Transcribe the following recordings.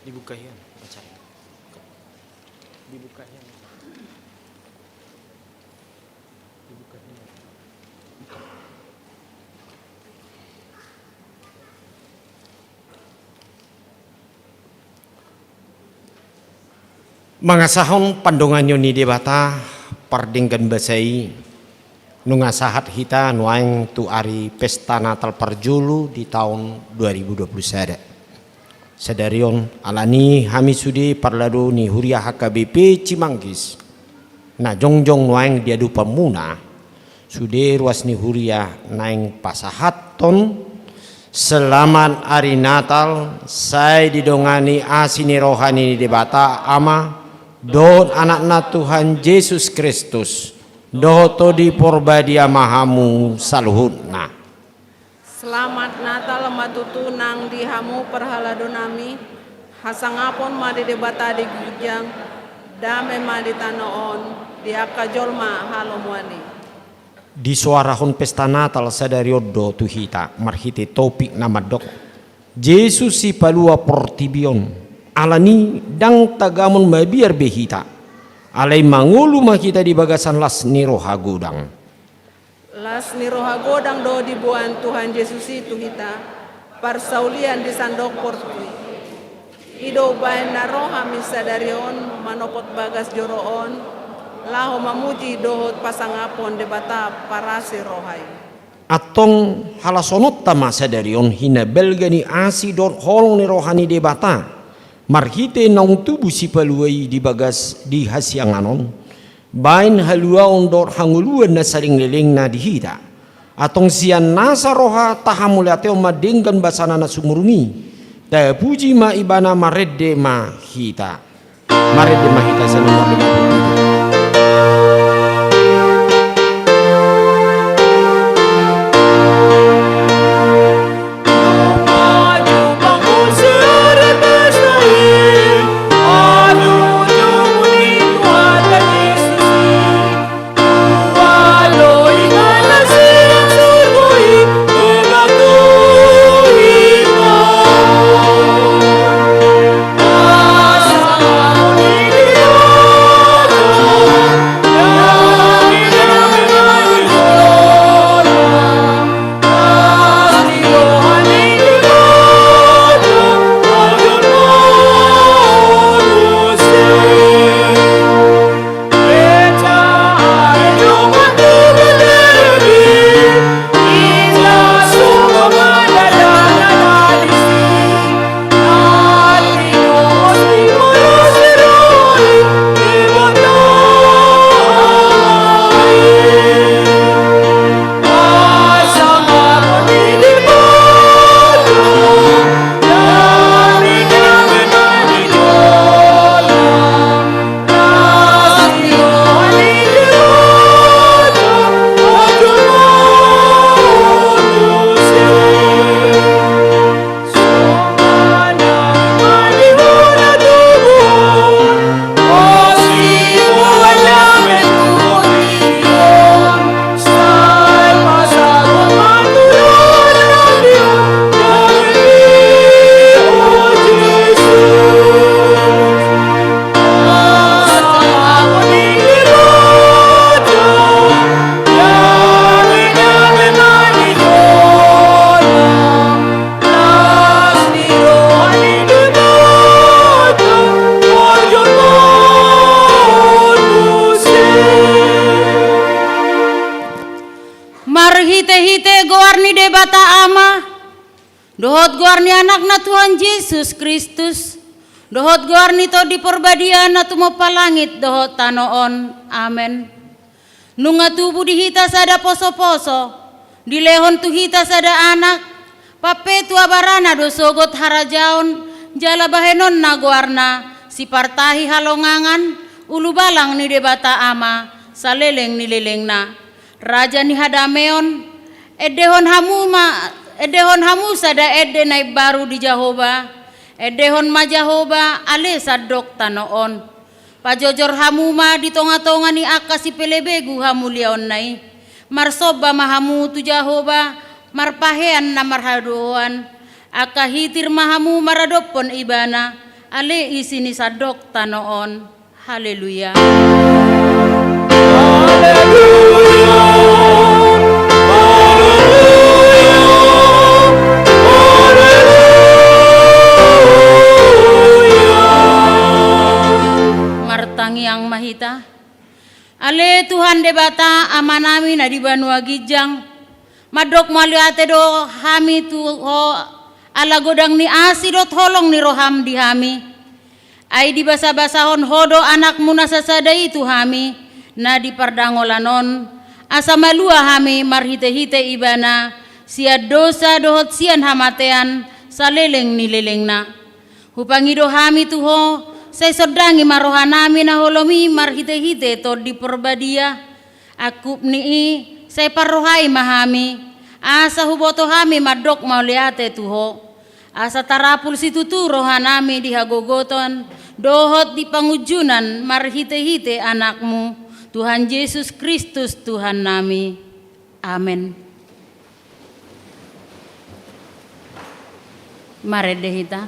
Dibuka ya, baca. Dibuka ya. Dibuka ya. Mangasahon pandonganyo ni debata pardinggan basai nungasahat hita nuaing tu ari pesta Natal parjulu di tahun 2021. Sadarion alani hami sudi parladu ni Huria HKBP Cimanggis. Na jongjong nuaing diadu pamuna sudi ruas ni Huria naing pasahaton selamat hari Natal saya didongani asini rohani di debata ama don anakna Tuhan Yesus Kristus doto di porbadia mahamu saluhutna. Selamat Natal matutunang di hamu perhaladonami hasangapon madi debata di gujang dame madi tanoon di akajolma halomwani. Di suarahon pesta Natal sadariodo tuhita marhite topik nama dok Yesus si palua portibion alani dang tagamun mabiar behita alai mangulu makita di bagasan las niroha godang. Las niroha godang do dibuan Tuhan Yesus itu hita parsaulian di sandok portui ido bain naroha misadarion manopot bagas joroon laho mamuji dohot pasangapon debata parasi rohai Atong halasonot tama sadarion hina belgani asi dor holong ni rohani debata marhite naung tubuh si paluai di bagas di hasianganon bain halua ondor hanguluan na saring leleng na dihita atong sian nasa roha tahamulateo madenggan basana na sumurungi ta puji ma ibana maredde ma hita sa nomor 57. Dohot guarni anakna Tuhan Yesus Kristus. Dohot guarni to di perbadiana tumo palangit dohot tanoon. Amen. Nunga tubuh di hita sada poso-poso. Di lehon tu hita sada anak. Papetu abarana dosogot harajaon. Jala bahenon na guarna. Si partahi halongangan. Ulu balang ni debata ama. Saleleng ni leleng na. Raja ni hadameon. Edehon hamu sada ede naib baru di Jahoba. Edehon ma Jahoba ale sadok tanoon. Pajojor hamu ma di tonga-tonga ni akasi pelebegu hamu liaon nai. Marsoba mahamu tu Jahoba. Marpahean na marhadoan. Akahitir mahamu maradopon ibana. ale isini sadok tanoon. Haleluya. Martangi yang mahita. Ale Tuhan debata amanami na di Banua Gijang. Madok maliate do hami tuho ala godang ni asidot holong ni roham di hami. Ay di basa-basahon hodo anak muna sasada itu hami na di pardangolanon. Asa malua hami marhite-hite ibana siad dosa dohot sian hamatean saleleng ni lelengna. Hupangido hami tuho say sodangi marohanami na holomi marhite-hite to di perbadia. Akup nii say parohai mahami. Asa huboto hami madok mauliate tuho. Asa tarapul situtu rohanami di hagogoton. Dohot di pangujunan marhite-hite anakmu. Tuhan Yesus Kristus Tuhan nami. Amin. Mari dehita.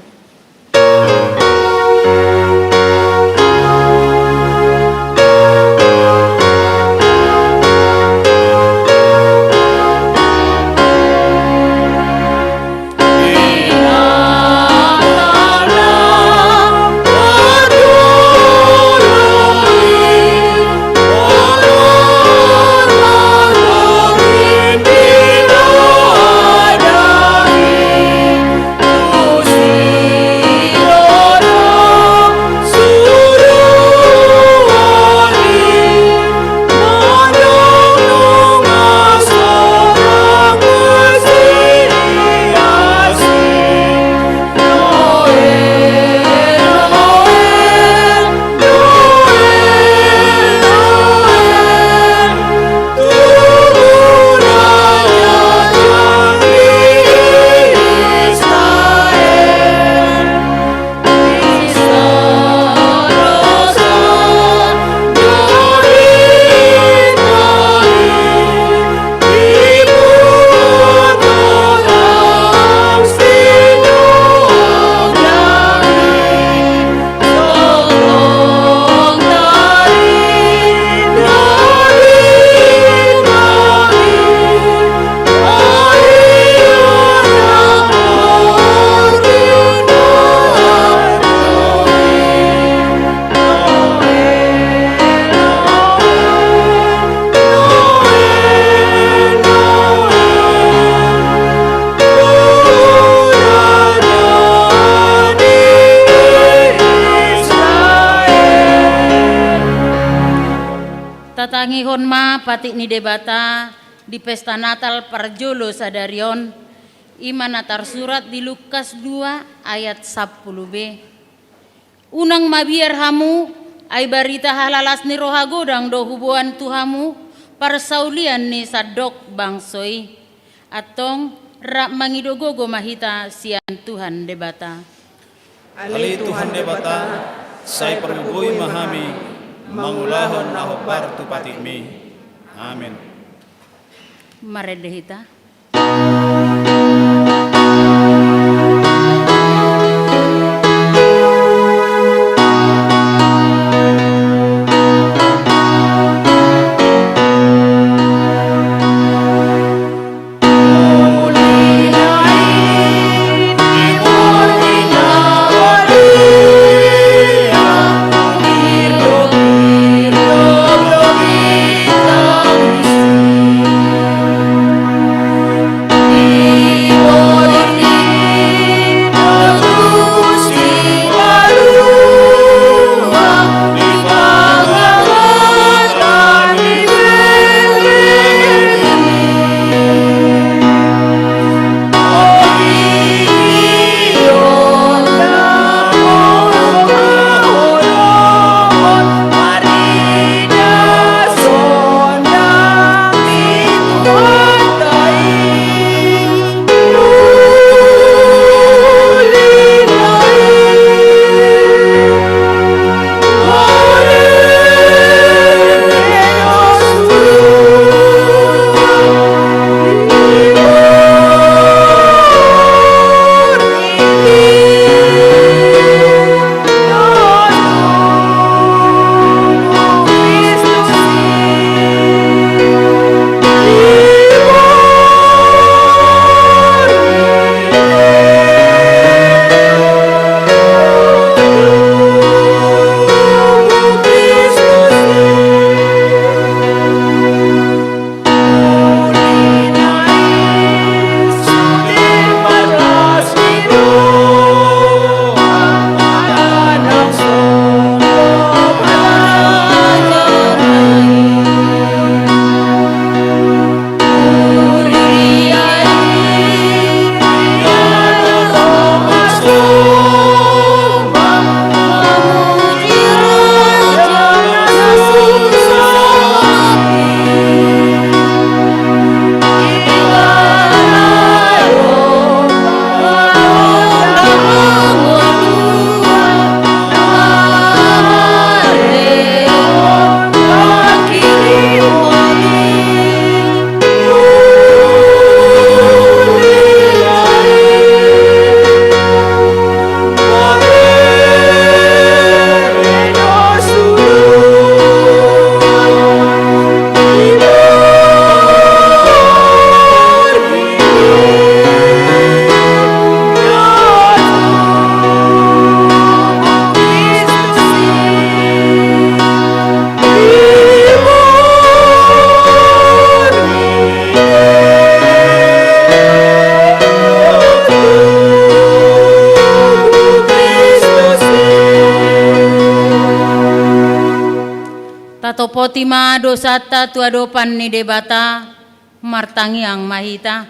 Tatangihon ma patik ni debata di pesta Natal parjolo sadarion iman natar surat di Lukas 2 ayat 10b. Unang mabiar hamu ay barita halalas ni rohagodang do hubuan tuhamu parsaulian ni sadok bangsoy atong rak mangidogogo mahita sian Tuhan debata. Ali Tuhan debata say perlugoy mahami mangulahon na hobar tu patimi. Amin. Mari dehita. Amin. Katopotima dosata tuadopan ni debata martangiang mahita.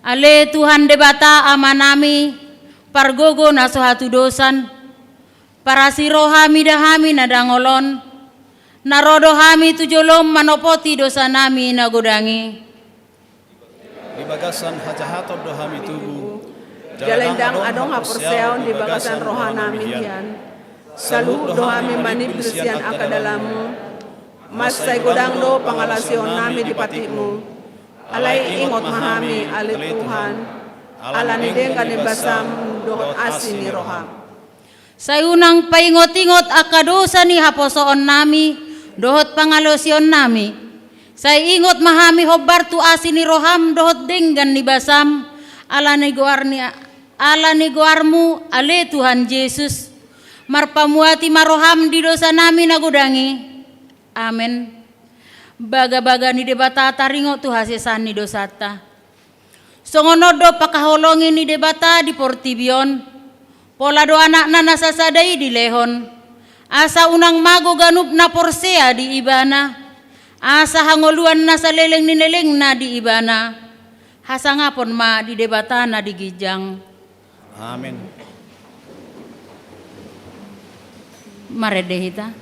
Ale Tuhan debata amanami pargogo naso hatu dosan. Para sirohami dahami nadangolon. Narodohami tujolom manopoti dosa nami nagodangi. Di bagasan hajahatom dohami tubuh. Jalendang adong haporseon di bagasan rohanami hian. Saluh dohami manip bersian akadalamu. Mas say godang do pangalasion nami di patimu. Alay ingot mahami ale Tuhan. Alanideng kanibasam dohot asin ni roham. Sayunang paingot-ingot akadosa ni haposoon nami, dohot pangalosion nami. Say ingot mahami hobar tu asin ni roham dohot denggan ni basam, ala ni goarmu ale Tuhan Yesus. Marpamuati maroham di dosa nami nagudangi. Amen. Baga-baga ni debata taringo tu hasesan ni dosata. Songonodo pakaholongi ni debata di Portibion. Pola do anak na nasasadai di lehon. Asa unang mago ganup na porsea di ibana. Asa hangoluan na sa leleng nineleng na di ibana. Hasa ngapon ma di debata na di gijang. Amin. Maredehita.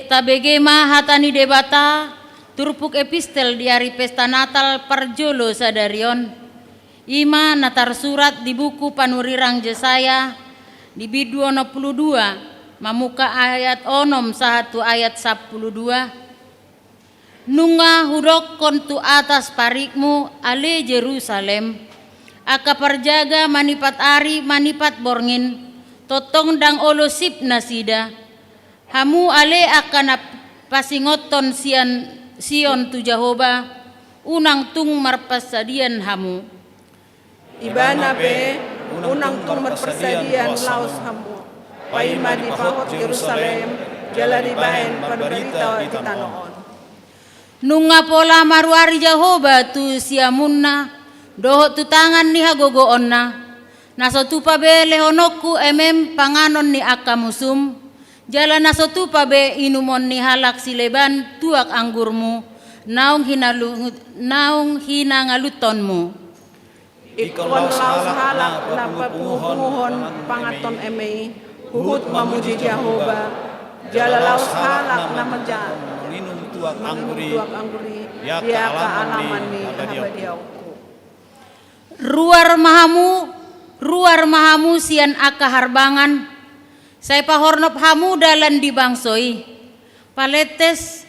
Tabegema hatani debata turpuk epistel di hari pesta Natal parjolo sadarion. Ima natar surat di buku panurirang Jesaya di bidu 22 mamuka ayat onom 1 ayat 12. Nunga hudok kontu atas parikmu ale Jerusalem. Aka parjaga manipat ari manipat borngin totong dang olosip nasida. Hamu ale akan pasingoton Sion tu Jehovah unang tung marpasadian hamu. Ibana pe unang tung marpasadian laos hamu. Paima di pahot Yerusalem jalari baen parberita di tanoon. Nunga pola maruari Jehovah tu siamunna dohot tu tangan ni hagogoon na. Naso tupa be lehonoku emem panganon ni akamusum. Jala nasotu pabe inumon ni halak sileban tuak anggurmu naung hinangalutonmu. Ikon laos halak na papunguhon pangaton eme huhut mamuji Jehovah. Jala laos halak na menjat Minum tuak angguri. Dia kealaman ni habadiauku. Ruar mahamu sian aka harbangan. Saya pahornop hamu dalan di bangsoi, paletes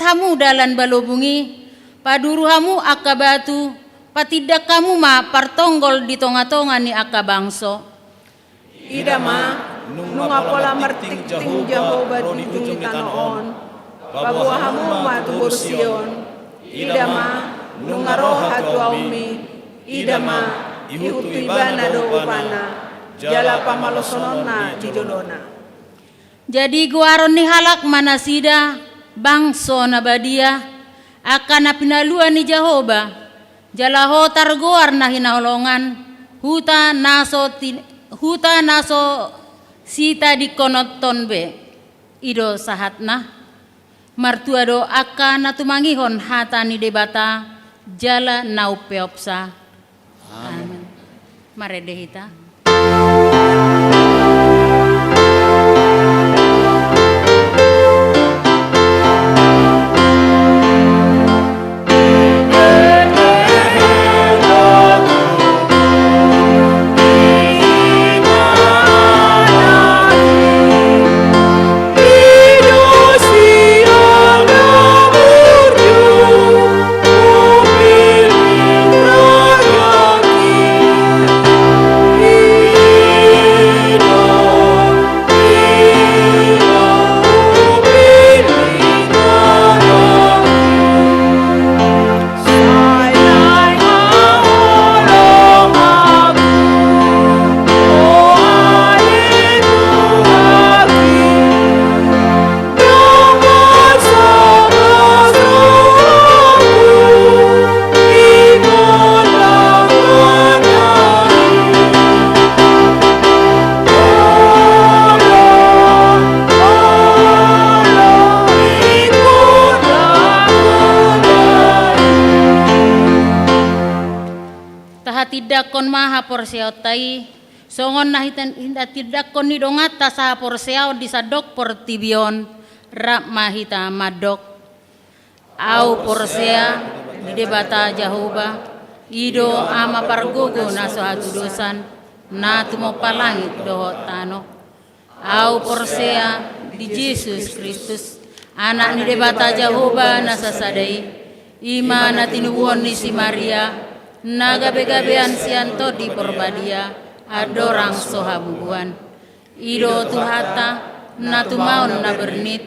hamu dalan balobungi, paduru hamu aka batu, patidak kamu ma partonggol di tonga-tonga ni aka bangso. Ida ma, nunga pola mertik ting Jehovah di ujung tanoon, babuah hamu ma tubur Sion. Ida ma, nunga roh hatu aumi, ida ma, ihutu ibana do upana. Jala pamalosonona di jodona. Jadi guaron ni halak manasida bangso nabadia akan napinaluan ni Jehovah. Jala hotar goar na hinaholongan huta naso sita di konoton be ido sahatna martuado akan natumangihon hata ni debata jala naupeopsa. Amin. Maredehita. tidakon maha porseotai songon na hinda tidakon ni dongata sa porseo di sadok portibion rap mahita madok au porsea di debata Jahoba ido ama pargogo na sohatu dosan na tumopalangit doho tano au porsea di Yesus Kristus anak ni debata Jahoba na sasadai ima na tinubuan ni si Maria na gabe-gabean sianto di porbadia adorang sohabubuan ido tuhata na tumaon na bernit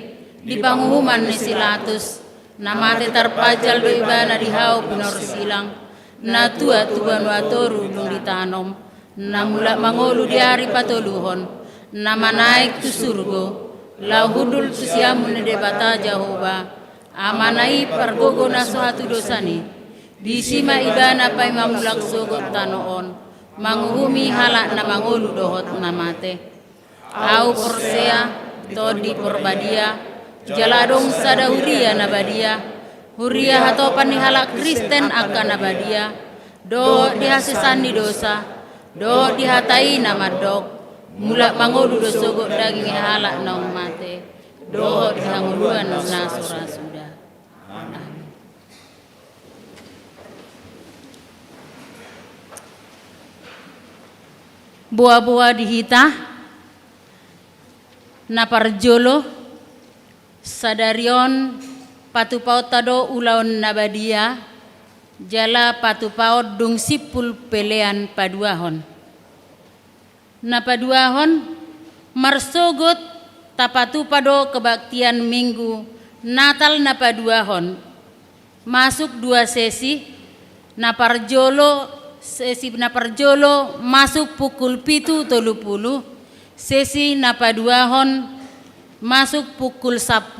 di panguhuman ni silatus na mate tarpajal do ibana di hau pinor silang na tua watoru nung ditanom na mula mangolu di hari patoluhon na manaik tu surgo lau hudul tu siamun ni debata Jahoba amanai pargogo na suatu dosani bisima ibana pai mamulak sogot tanoon manguhumi halak na mangolu dohot na mate au porsea to di porbadia jaladong sada huria na badia huria hatopan ni halak Kristen akan na badia do dihasesan ni dosa do dihatai na madok mulak mangolu do sogot daging halak nong mate do dihanguluan na sura sudah. Amin. Buah-buah dihita naparjolo sadarion patupaut tado ulaon nabadia jala patupaut dung sipul pelean paduahon napaduahon marsogot tapatu pado kebaktian minggu Natal napaduahon masuk 2 sesi sesi naparjolo masuk pukul 7.30 sesi napaduahon masuk pukul 10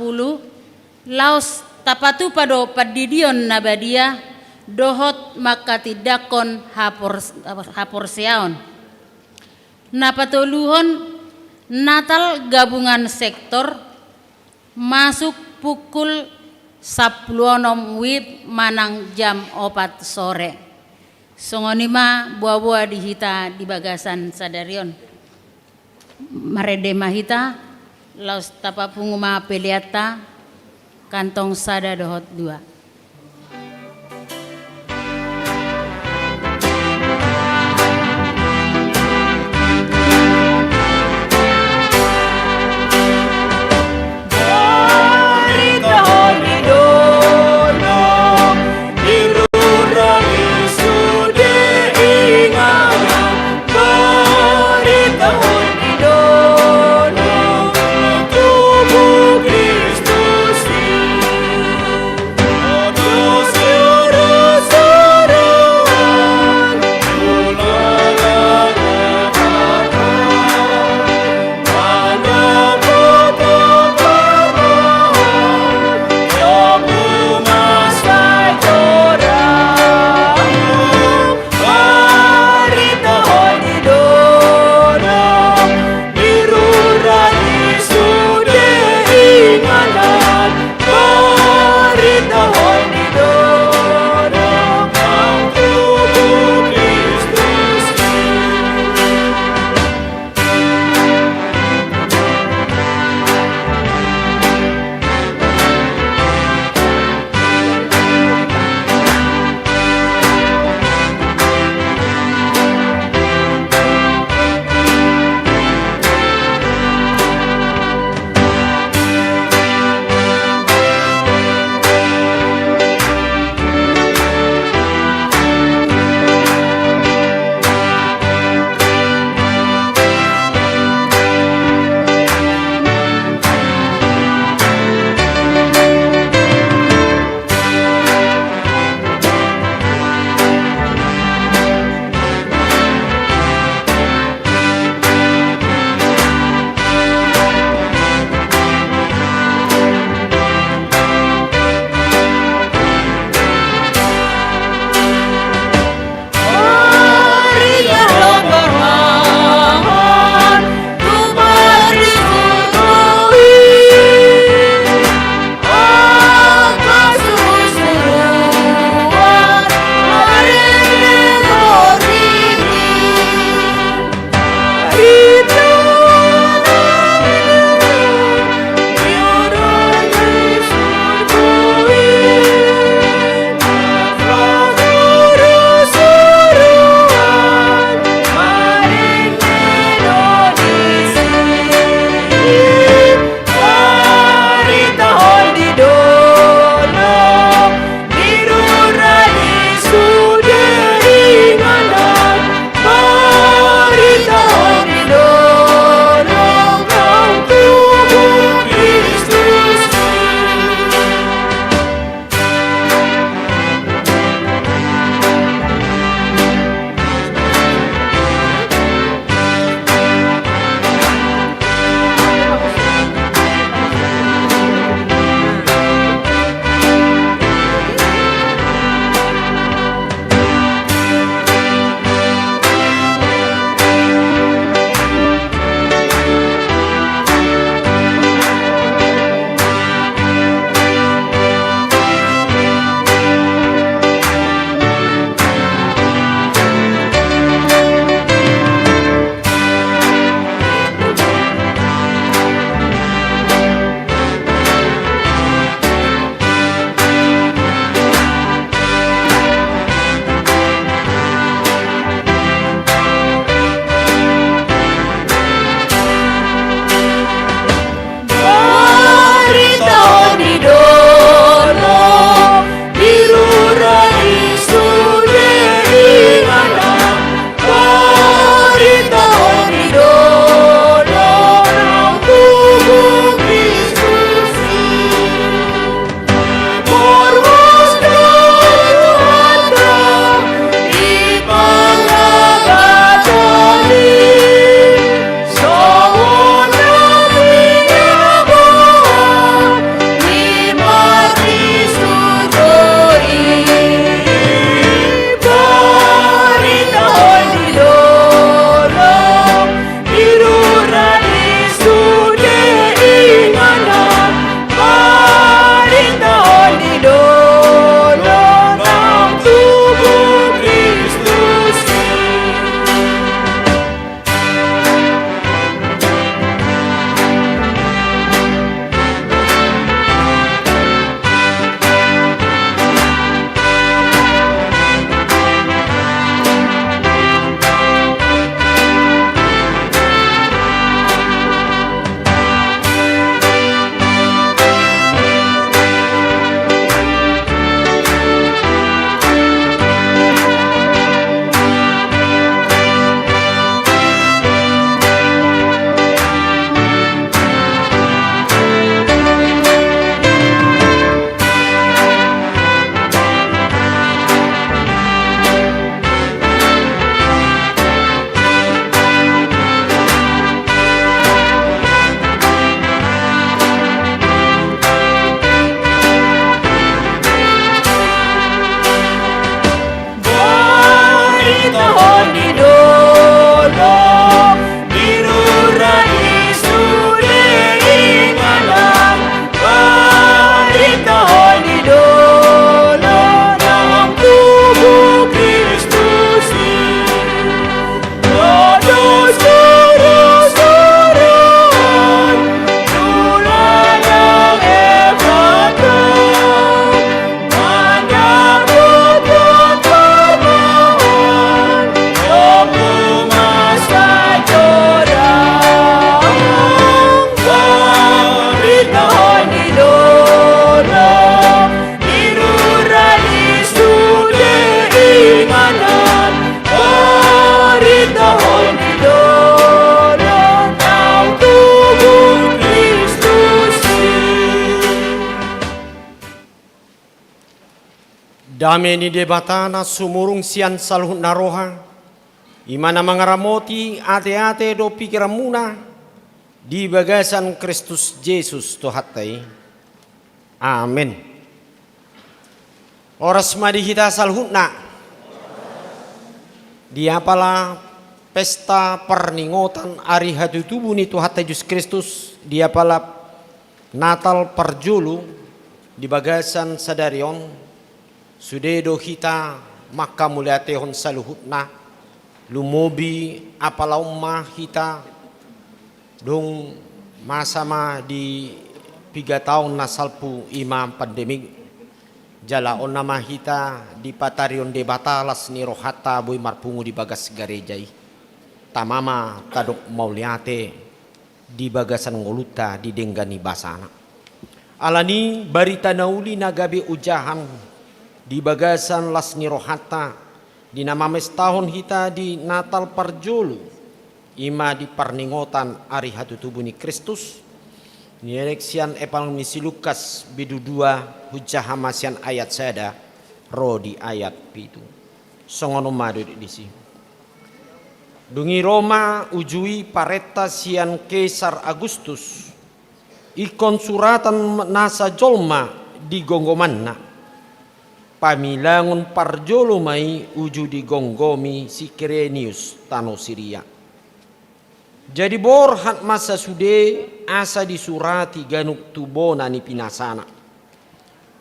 laos tapatu pado padidion nabadia dohot maka tidakon haporseaon napatoluhon Natal gabungan sektor masuk pukul 10 wib manang jam 4 sore songonima buah-buah dihita di bagasan sadarion marede mahita laos tapapunguma peliata kantong sada dohot 2. tahun di dolo dirurani sudah inganan mari tahun di dolo kau tubuh Kristus. Dameni debatana sumurung sian saluhut naroha, imana mangaramoti ate-ate do pikiramuna di bagasan Kristus Yesus Tuhatai. Amin. Oras madi kita saluhutna, diapalah pesta perningotan hari hadu tubuh ni Tuhatai Yesus Kristus, diapalah Natal perjulu di bagasan sadarion. Sudedo kita maka mulia tehon saluhutna lumobi apalah ummah kita dong masama di 3 tahun nasalpu imam pandemik jalaon nama kita di patarion debata las ni rohata boy marpungu di bagas garejai tamama tadok mauliate di bagasan ngoluta di denggani basana Alani barita nauli nagabe ujahan di bagasan lasni rohata di nama mestahun hita di Natal parjulu ima di parningotan ari hatu tubuni Kristus ni eleksian epal misi Lukas bidu 2 hujah hamasian ayat sada ro di ayat pitu songono madu di sini. Dungi Roma ujui pareta sian Kaisar Agustus ikon suratan nasa jolma di gonggomanna pamilangon parjolo mai uju di gonggomi si Kirenius tano Siria. Jadi borhat masa sude asa disurati ganuk tubona ni pinasana.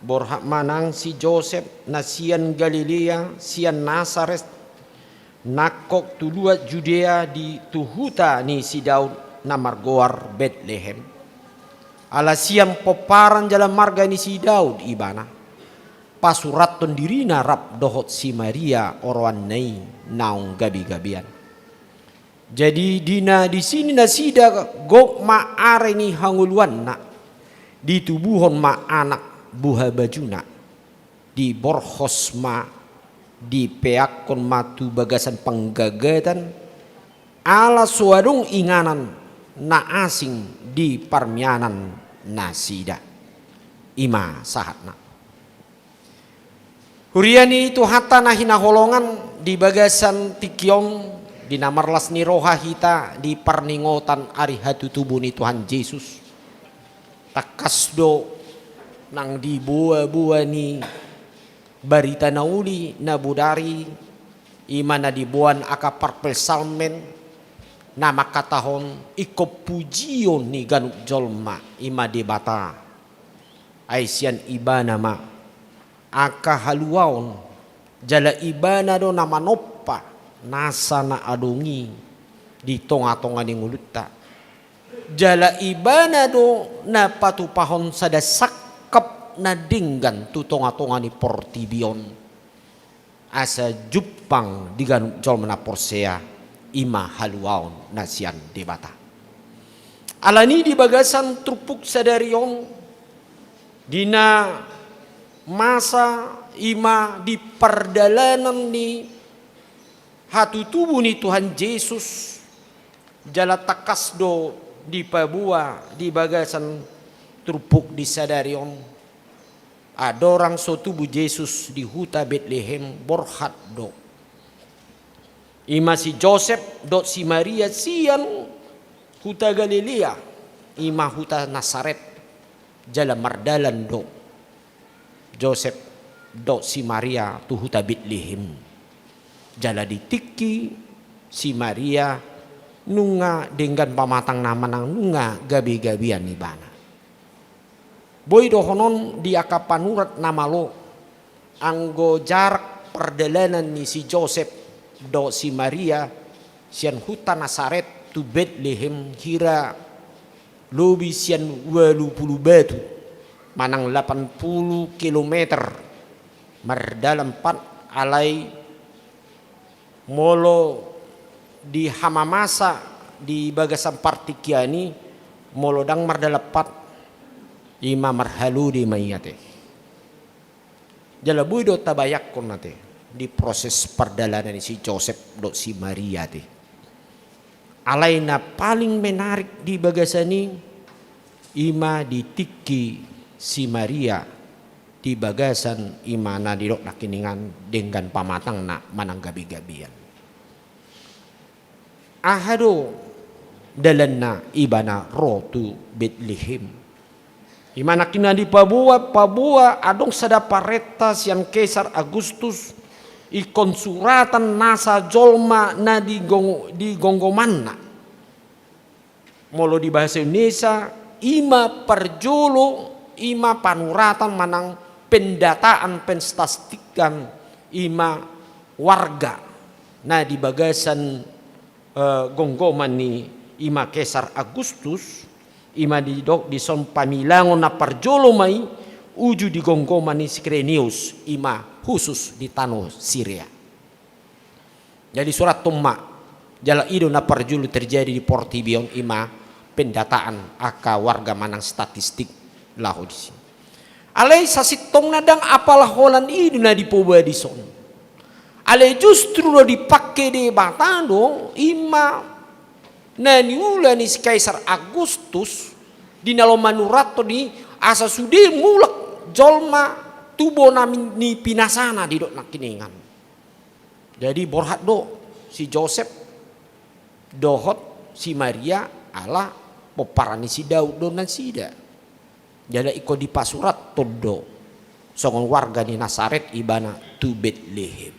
Borhat manang si Joseph na sian Galilea sian Nazaret nakok tulua Judea di tuhuta ni si Daud na margoar Bethlehem. Ala siam poparan jalan marga ni si Daud ibana. Pasuraton dirina rap dohot si Maria oroan nei naung gabi-gabian. Jadi dina di sini na sida gok ma are ni hanguluan na di tubuhon ma anak buha bajuna di borhos ma di peakon matu bagasan penggagatan ala suadung inganan na asing di parmianan nasida ima sahatna huriani itu hatta nahina holongan di bagasan tikiong di namarlas ni roha hita di parningotan ari hatu tubuni Tuhan Yesus takasdo nang di buah-buah ni barita nauli na budari imana dibuan akapar pelsalmen nama katahon iko pujion ni ganuk jolma ima debata aisian ibana ma aka haluaon jala ibana do nama noppa nasa na adongi di tonga-tonga ni ngulutta jala ibana do na patupahon sada sakap na dinggan tu tonga-tonga ni portibion asa jupang digan jol mena porsea ima haluaon nasian debata alani di bagasan trupuk sadarion dina masa ima di perdalanan ni hatu tubuh ni Tuhan Yesus jala takasdo di pabua di bagasan trupuk di sadarion ada orang so tubuh Yesus di huta Bethlehem borhat do ima si Joseph do si Maria sian huta Galilea ima huta Nazaret jala mardalan do Joseph do si Maria tu huta Bethlehem jala ditiki si Maria nunga dengan pamatang nama nang nunga gabi-gabian ibana boy dohonon di akapanurat nama lo anggo jarak perdalanan ni si Joseph do si Maria sian huta Nazaret tu Bethlehem kira lobi sian 80 batu manang 80 kilometer mardalam 4 alai molo di hamamasa di bagasan partikiani molo dang mardalapat ima marhalu di mayate jala buido tabayak kon nate di proses perdalanan si Joseph do si Maria te alaina paling menarik di bagasani ima ditiki si Maria di bagasan imana di dok nakiningan dengan pamatang na manang gabi-gabian ahado dalanna ibana rotu Bethlehem imana kina di pabua adong sada pareta sian Kaisar Agustus ikon suratan nasa jolma na di gonggomanna molo di bahasa Indonesia ima parjolo ima panuratan manang pendataan penstastikan ima warga na di bagasan gonggoman ni ima Kaisar Agustus ima di dok di son pamilangon na parjolo mai uju di gonggoman ni Kirenius ima khusus di tanah Syria. Jadi surat Tumma jala ido na parjolo terjadi di Portibion ima pendataan aka warga manang statistik lahu di sini. Alai sasitong nadang apalah holan ini na di poba di son. Alai justru lo dipakai di batando ima nani ulan ni Kaisar Agustus di nalo manurato di asa sudi mulak jolma tubo nami ni pinasana di dok nakiningan. Jadi borhat do si Joseph dohot si Maria ala poparani si Daud do nan sida. Jadi iko di pasurat todo songon warga di Nasaret ibana tu Betlehem.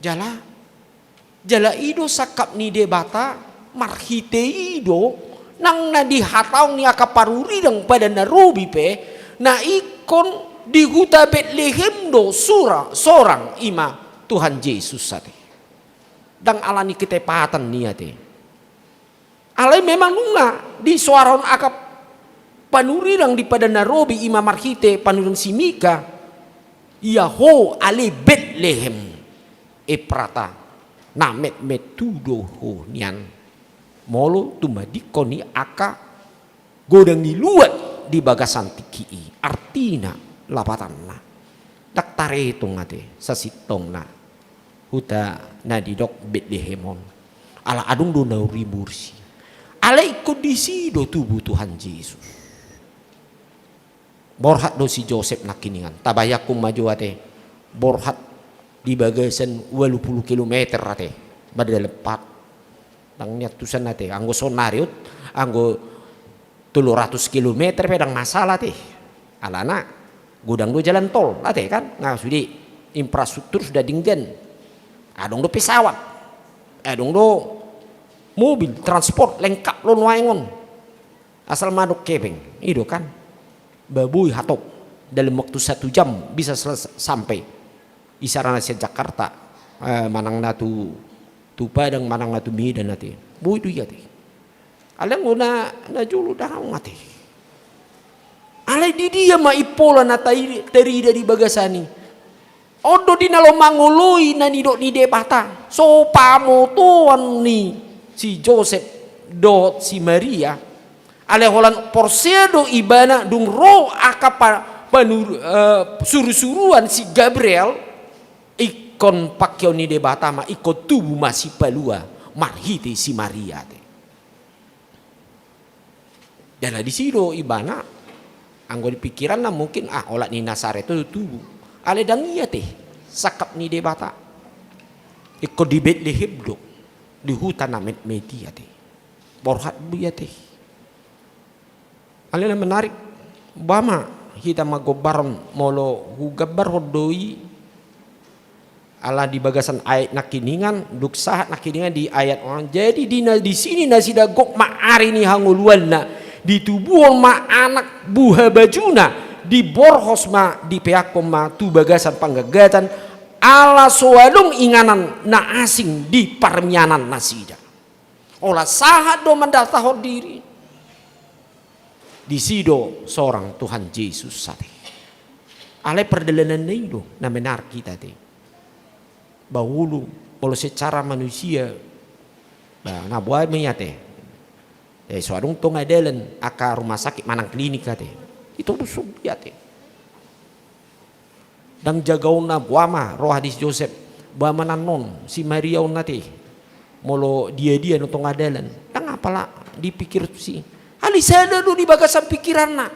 Jala ido sakap ni debata marhite ido nang na dihatau ni akaparuri dang pada narubi pe na ikon di huta Betlehem do sorang ima Tuhan Yesus sate. Dang alani ketepatan niate. Alai memang nunga di suaron akap panurirang di pada narobi ima marhite panurang simika yaho ale Betlehem prata namet metudo ho nian molo tumadiko ni aka godang ni luat di bagasan tiki artina lapatanna daktare itong ate sa sitong na huta na didok Betlehemon ala adung do na ribursi alai kondisi do tubuh Tuhan Yesus. Borhat do si Joseph nakiningan. Tabayakum maju ate. Borhat di bagasan 80 km ate. Badal lepat. Tang nyatusan ate. Anggo sonariot. Anggo 300 km pedang masalah ate. Alana gudang do jalan tol ate kan. Nah sudi infrastruktur sudah dinggen. Adong do pesawat. Adong do mobil transport lengkap lon waingon asal madok kepeng itu kan babui hatop dalam waktu 1 jam bisa sampai isarana se Jakarta manang natu tu Padang manang natu Medan nate bu itu ya teh aleng una na julu dahang mate alai di dia ma ipola nata teri dari bagasani odo di nalo mangului nani dok ni debata so pamotuan ni si Joseph do si Maria ale holan porsedo ibana dung ro akapa suru-suruan si Gabriel ikon pakyo ni debata ma ikon tubuh masih palua marhiti si Maria te. Dan di sido ibana anggo di pikiran na mungkin olat ni Nasaret itu tubuh ale dang iya teh sakap ni debata ikon di Betlehem do di hutan amet media teh borhat buya teh alena menarik bama kita magobaron molo hugabar hodoi ala di bagasan ayat nakiningan duk sahat nakiningan di ayat orang jadi di sini nasi dagok ma ari ni hanguluan na di tubuh ma anak buha bajuna di borhos ma di peakom ma tu bagasan panggagatan ala soadong inganan na asing di parmianan nasida olah sahat do mendatahor diri di sido seorang Tuhan Yesus sate ale perdelanan do na benar kita te bahulu kalau secara manusia na buat menyate soadong tong adalan aka rumah sakit manang klinik te itu busuk ya te dan jagaun na buama roh hadis Joseph buama nanon si Maria nate molo dia nutong adalan dan apalah dipikir si alisada do di bagasan pikiran na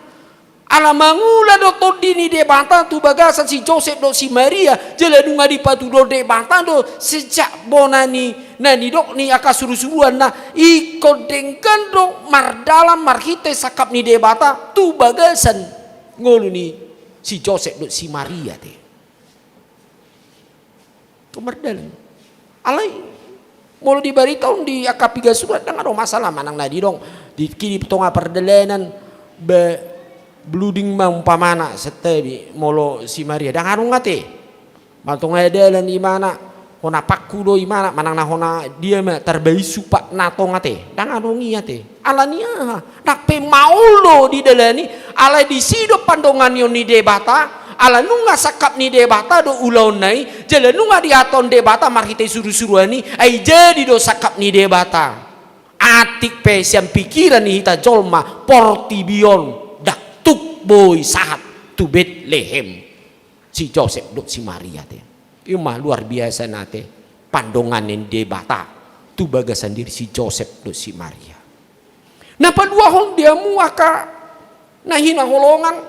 ala mangula do todini de banta tu bagasan si Joseph do si Maria jela dunga di patu do de banta do sejak bonani nani dok ni aka suru-suruan na iko dengkan do mardalam marhite sakap ni de bata tu bagasan ngolu ni si Joseph do si Maria teh kemerdalan alai mau diberitahu di akapiga surat dan ada masalah manang nadi dong di kini tonga perdelanan blooding umpamana setebi molo si Maria dan harung ngate mantung adalan di mana hona pakku do imana manang na hona dia mah terbayi supak nato ngate dan harung ngate alania nak pe maulo di dalani ala di sido pandongan yoni debata ala nunga sakap ni debata do ulau nai jala nunga diaton debata marhite suru-suruani ai jadi do sakap ni debata atik pe siam pikiran hita jolma portibion dak tuk boy sahat tu Betlehem si Joseph dok si Maria te. Ima luar biasa nate pandongan yang debata tu bagasan diri si Joseph dok si Maria. Napa dua hon dia muaka nahina holongan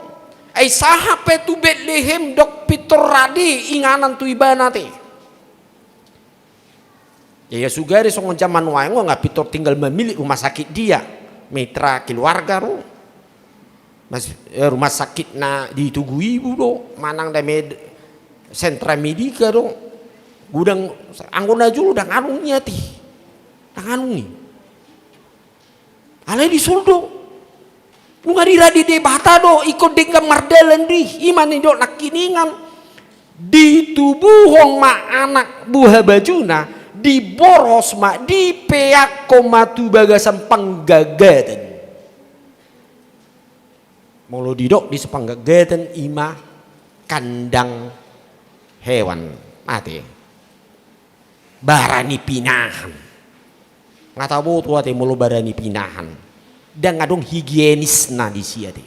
ai saha pe tu Betlehem dok pitor radi inganan tu ibana te. Ya sugari songon zaman wango nggak pitor tinggal memilih rumah sakit dia mitra keluarga ro rumah sakit na di Tugu Ibu do manang da sentra medika do gudang anggona julu dang anungnya ti dang anungi alai di soldo lu ngarira di debata do ikut dengan mardalan di iman do nakiningan di tubuh ma anak buah bajuna di boros ma di peak komatu bagasan panggagatan molo didok di sepanggagatan ima kandang hewan mati barani pinahan nggak tahu tuh ate molo barani pinahan dan ngadong higienis na di sia te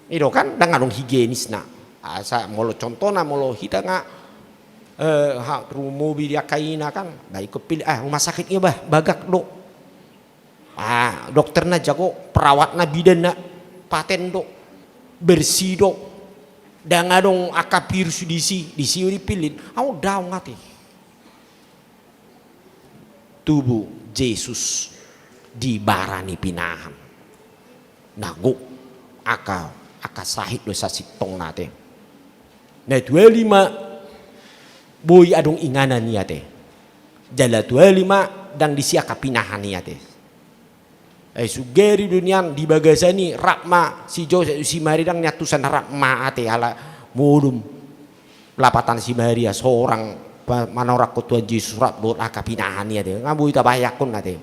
itu kan dan ngadong higienis na asa molo contohna molo hita nggak mobil dia kaina kan baik kepilih rumah sakitnya bagak dok dokternya jago perawatnya bidannya paten dok bersih dok dan ngadong akapir disi dipilih daun ngati tubuh Yesus di barani pinahan nago aka sahid dosa sitong nate nah 25 boy adong inganan niya te jala 25 dan disia kapinahan niya te sugeri dunian di bagasani rakma si Joseph si Maria dang nyatusan rakma ate ala mudum lapatan si Maria seorang manorak Tuhan Yesus rak buat kapinahan niya te ngabuy tabayakon nate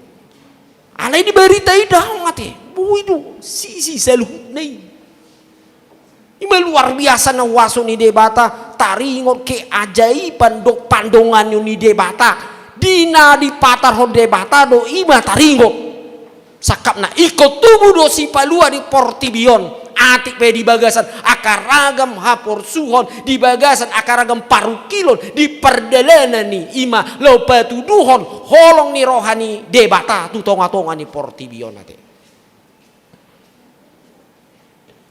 alai di berita idang ate boy do si saluh nei ima luar biasa na waso ni debata taringot ke ajaiban dok pandongan ni debata dina di patar ho debata do ima taringot sakap na ikut tubuh do si palua di portibion atik pe di bagasan akaragam hapor suhon di bagasan akaragam parukilon di perdalanan ni ima lopa tuduhon holong ni rohani debata tu tonga-tonga ni portibion ate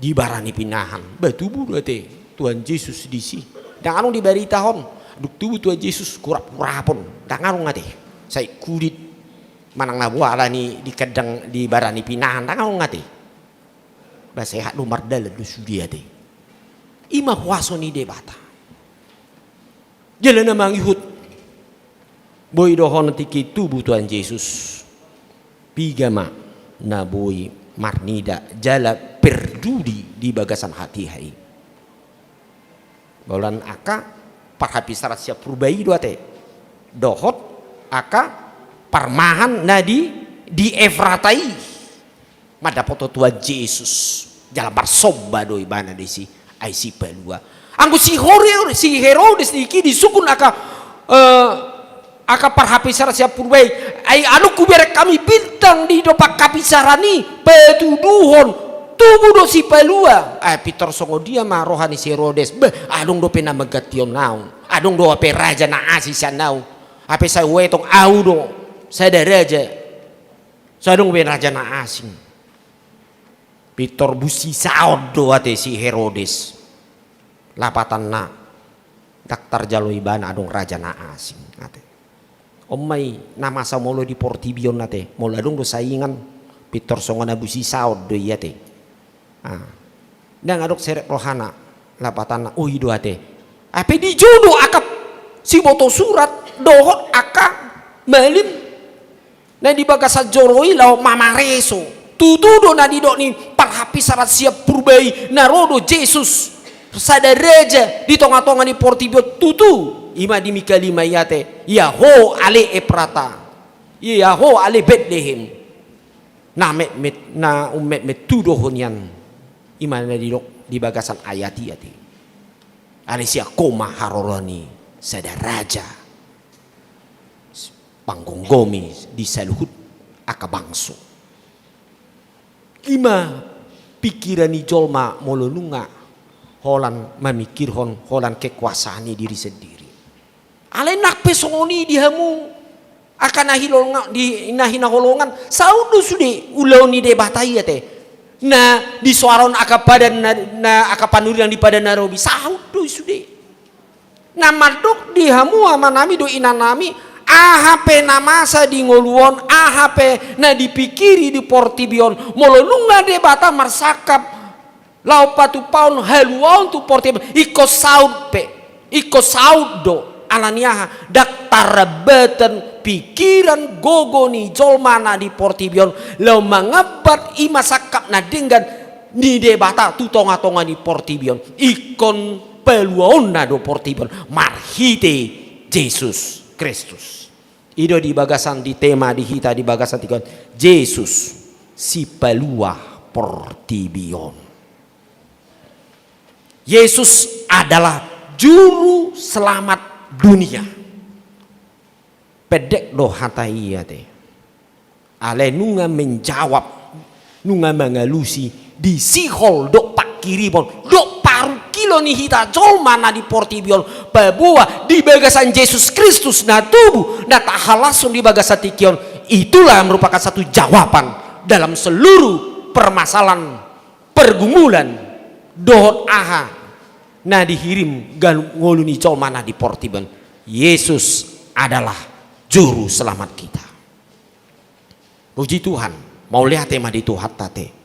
di barani pinahan batu budu ate Tuhan Yesus disi dan anu di baritahon duk tubuh Tuhan Yesus kurap-kurapon dan anu ngate saya kudit manang nabuala ni di kedang di barani pinahan dan anu ngate basehat lu mardalan lu sudi ate ima huaso ni debata jalan namang ihut boy dohon tiki tubuh Tuhan Yesus pigama na boy marnida jala perdudi di bagasan hati hai bolan aka parhapisara siap purbai doate dohot aka parmahan nadi di Efratai mada poto Tuhan Yesus jalan barsobba doi bana desi ai si pelua anggo si Herodes niki disukun aka parhapisara siap purbai ai anu kubere kami bintang di dopak kapisarani petuduhon tubuh do si pelua Peter songo dia mah rohani si Herodes adong do pena megation naun adong do ape raja na asisan naun ape sa wetong au do sada raja sadong ben raja na asing Peter busi saod do ate si Herodes lapatan na daktar jalo ibana adong raja na asing ate omai nama sa molo di portibion nate molo adong do saingan Peter songo na busi saod do yate dan adok serek rohana lapatan ido ate ape di jodoh akap si boto surat dohot aka malim na di bagasa joroi lau mamareso tutudo na di dok ni parhapis sarat siap purbai narodo Yesus sadaraja di tonga-tonga ni portibio tutu ima di mikalima yate yaho ale Efrata yaho ale Betlehem na umet metudo honyan imana di bagasan ayati ati Alesia koma haroroni sada raja panggonggomi di saluhut aka bangso. Ima pikirani jolma molonunga holan memikirhon holan kekuasaani diri sendiri. Alenak pesongoni dihamu akan nahina holongan saudu sude ulauni de bataya teh. Na di suaron aka padan na aka panurian di padan narobi saudu sude. Na madok dihamu amanami do inanami AHP namasa di ngoluon AHP na dipikiri di portibion molonunga de bata marsakap lau patu paun haluan tu portibion iko saud pe iko saud do alaniaha dak tarabatan pikiran gogoni jolmana di portibion lau mangabat ima sakap na dengan ni debata tu tonga-tonga di portibion ikon peluona do portibion marhite Yesus Kristus. Ido di bagasan di tema di hita di bagasan tikon Yesus si pelua portibion. Yesus adalah juru selamat dunia. Pedek do hata iya te. Ale nunga menjawab, nunga mengalusi di sihol do pak kiribon, do paru kilo ni hita jol mana di portibion, babua di bagasan Yesus Kristus na tubuh, na tahalasun di bagasan tikion. Itulah merupakan satu jawaban dalam seluruh permasalahan pergumulan dohot aha na dihirim ngoluni jol mana di portibion. Yesus adalah juru selamat kita. Puji Tuhan, mau lihat tema di Tuhan tate.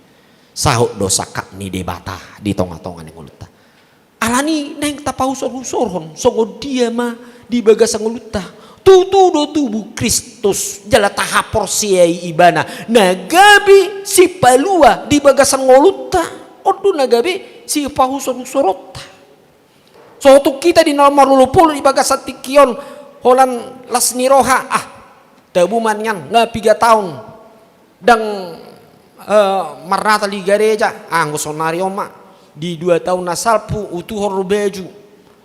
Sahut dosa kak ni debata di tonga-tonga ni nguluta. Alani neng tapau sorhon songo dia ma di bagasa nguluta. Tutu do tubuh Kristus jala tahapor siai ibana. Nagabi si palua di bagasa nguluta. Odu nagabi si pahu sorota. Suatu kita di nomor 20 di bagasa tikion holan lasniroha tabuman nyan nga 3 tahun dang marnata li gareja anggo sonari oma di 2 tahun nasalpu utuh rubeju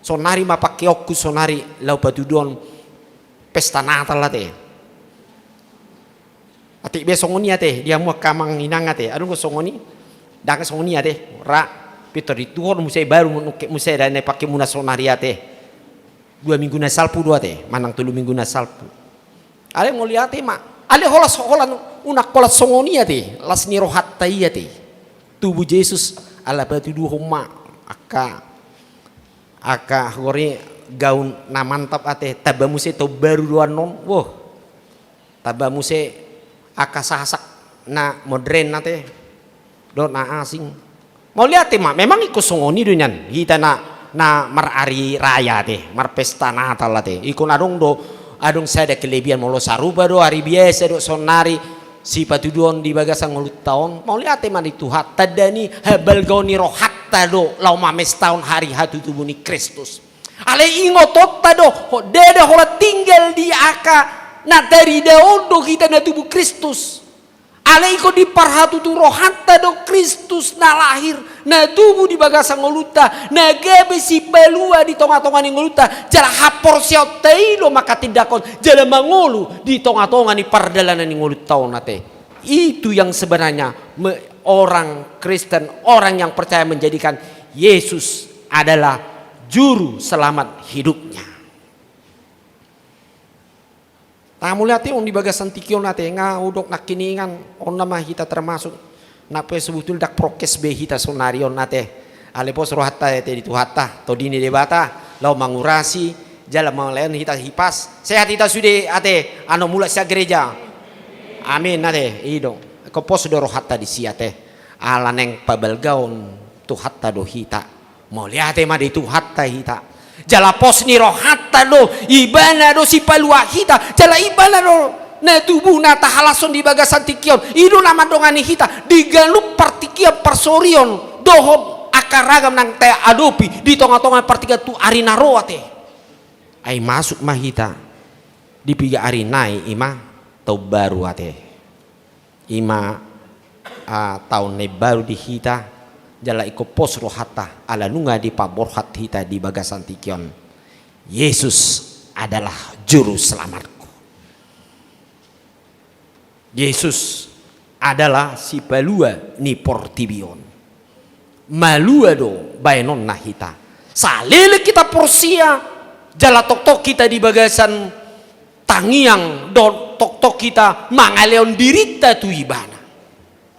sonari mapakiokku sonari lau patudon pesta natal lah teh ati besongoni ate dia mua kamang inang ate anu go songoni dak songoni ate ra Peter dituhon musai baru musai dan pakai muna sonari ate 2 minggu nasalpu 2 teh manang 3 minggu nasalpu ale ngoliate mak ale holas holan unak kolas songonia teh las nirohat taya teh tubuh Yesus ala batu dua homa aka hore gaun na mantap ate tabamuse to baru dua non woh tabamuse aka sasak na modern ate do na asing mau lihat mak memang ikut songoni dunyan kita na marari raya teh mar pesta natal teh ikut adong do adong saya ada kelebihan molo saruba do hari biasa do sonari si patudon di bagasan ngulut tahun mau lihat teman itu hatta dani habal gauni rohatta do lau mames tahun hari hatu tubuh ni Kristus ale ingototta do dede hola tinggal di aka na dari daun do kita na tubuh Kristus ale iko di parhatu tu rohatta do Kristus na lahir na tubuh di bagasan ngoluta na gabe si pelua di tonga-tonga ni ngoluta jala hapor siot teilo maka tindakon jala mangolu di tonga-tonga ni pardalanan ni ngolut taon nate itu yang sebenarnya orang Kristen orang yang percaya menjadikan Yesus adalah juru selamat hidupnya. Tamu lihat on di bagasan tikion nate nga udok nak kiningan on nama kita termasuk nape sebutul dak prokes be hita sonarion nate ale pos rohatta te di tuhatta to dini debata lau mangurasi jala manglen hita hipas sehat hita sude ate ano mula sia gereja amin nate ido ko pos do rohatta di siate ala neng pabelgaon tuhatta do hita mau lihat ma di tuhatta hita jala pos ni rohatta do ibana do si palua hita jala ibana do na tubuh na tahalason di bagasan tikion idu nama dongani hita digalup partikian persorion dohob akaragam nang te adopi di tonga-tonga partiga tu arina roa te ai masuk mahita di piga arinai ima tau baru ate ima tahun ne baru di hita jala iko pos rohata ala nunga di paborhat hita di bagasan tikion Yesus adalah juru selamatku Yesus adalah si palua ni portibion. Malua do baenon nahita. Salele kita porsia jala tok-tok kita di bagasan tangiang do tok-tok kita mangaleon dirita tu ibana.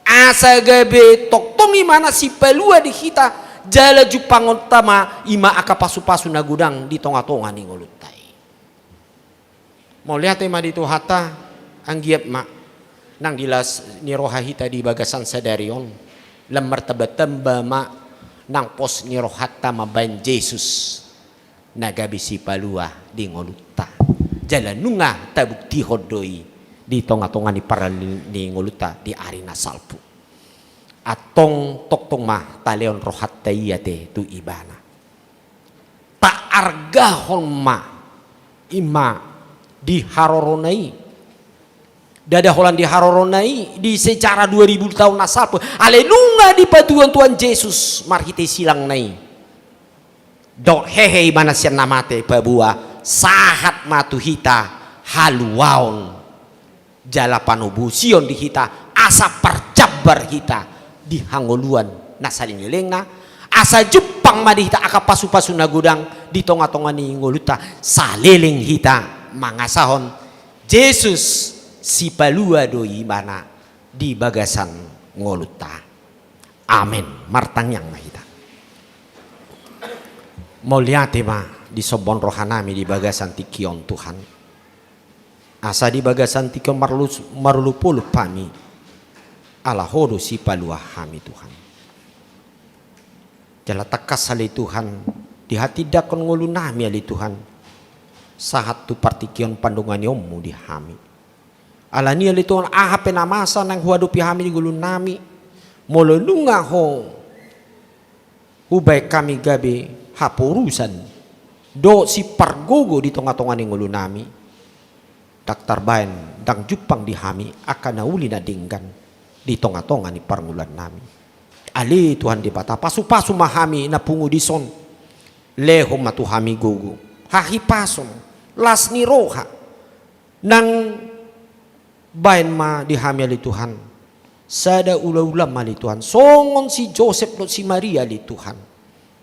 Asa gabe tok-tok imana si palua di kita jala jupangon tama ima aka pasu-pasu na gudang di tonga-tonga ni ngulutai. Mau lihat ima di tu hata anggiap mak nang dilas ni roha hita di bagasan sadarion lemar tamba mak nang pos ni rohata maban Yesus nagabi si palua di ngoluta jala nunga tabukti hodoi di tonga-tonga ni para ni ngoluta di arena salpu atong toktong mah taleon rohata iyate tu ibana tak argahon ma ima di haroronai dada holan di haroronai di secara 2000 tahun nasal alelunga di patuan Tuhan Yesus marhite silang nai dok hehe mana sian namate pabua sahat matu hita haluaon jala panubu sion di hita asa percabar hita di hangoluan nasalin lelengna asa Jepang madi hita aka pasu-pasu na gudang di tonga-tonga ni ngoluta saleleng hita mangasahon Yesus si palua doi mana di bagasan ngoluta. Amin. Martang yang mahita. Mulyate ma di sobon rohanami di bagasan tikion Tuhan. Asa di bagasan tikion marulupulu pami. Ala hodo si palua hami Tuhan. Jala takas ali Tuhan. Di hati dakon ngolunami ali Tuhan. Sahat tu partikion pandungan yomu di hami. Alani ali Tuhan ahape namasa nang huadupi hami di gulun nami. Mololunga ho. Hubay kami gabi hapurusan. Do si pargogo di tonga-tonga ni ngulun nami. Daktar bayan dang jupang di hami akan nauli na dinggan di tonga-tonga ni parngulan nami. Ali Tuhan di bata pasu-pasu mahami na pungu di son. Leho matu hami gogo. Hahi pason. Las ni roha. Nang bayan ma dihami ali Tuhan sada ula-ula mali Tuhan songon si Joseph no si Maria ali Tuhan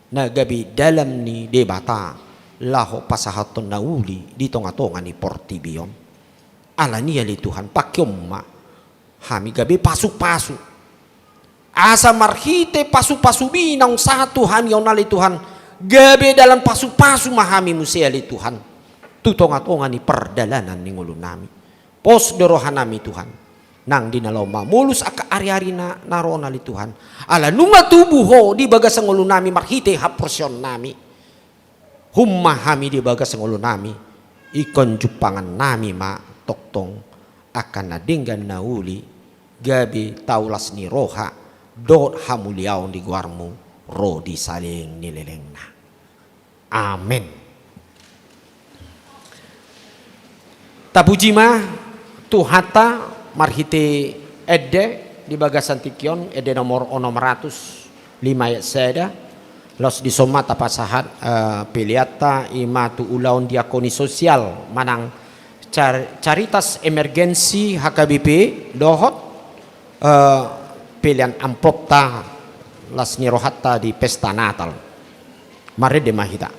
nagabi dalam ni debata laho pasahaton nauli di tonga-tonga ni portibion ala ni ali Tuhan pakyom ma hami gabi pasu-pasu asa marhite pasu-pasu binang satu hami on ali Tuhan gabi dalam pasu-pasu mahami musi ali Tuhan tu tonga-tonga ni perdalanan ni ngulun nami pos dorohanami Tuhan nang dinaloma mulus aka ari-ari na naroon ali Tuhan ala nunga tubuh ho di bagas ngulu nami marhite haporsion nami humma hami di bagas ngulu nami ikon jupangan nami ma toktong akan nadinggan nauli gabi taulas ni roha dot hamuliaon di guarmu ro di saling nilelengna. Amin. Tapuji mah tuhata marhite edde di bagasan tikion edde nomor 605 ayat seda los di somata pasahat piliata imatu ulaun diakoni sosial manang caritas emergensi HKBP dohot pilihan amplop ta las nirohatta di pesta Natal mari de mahita.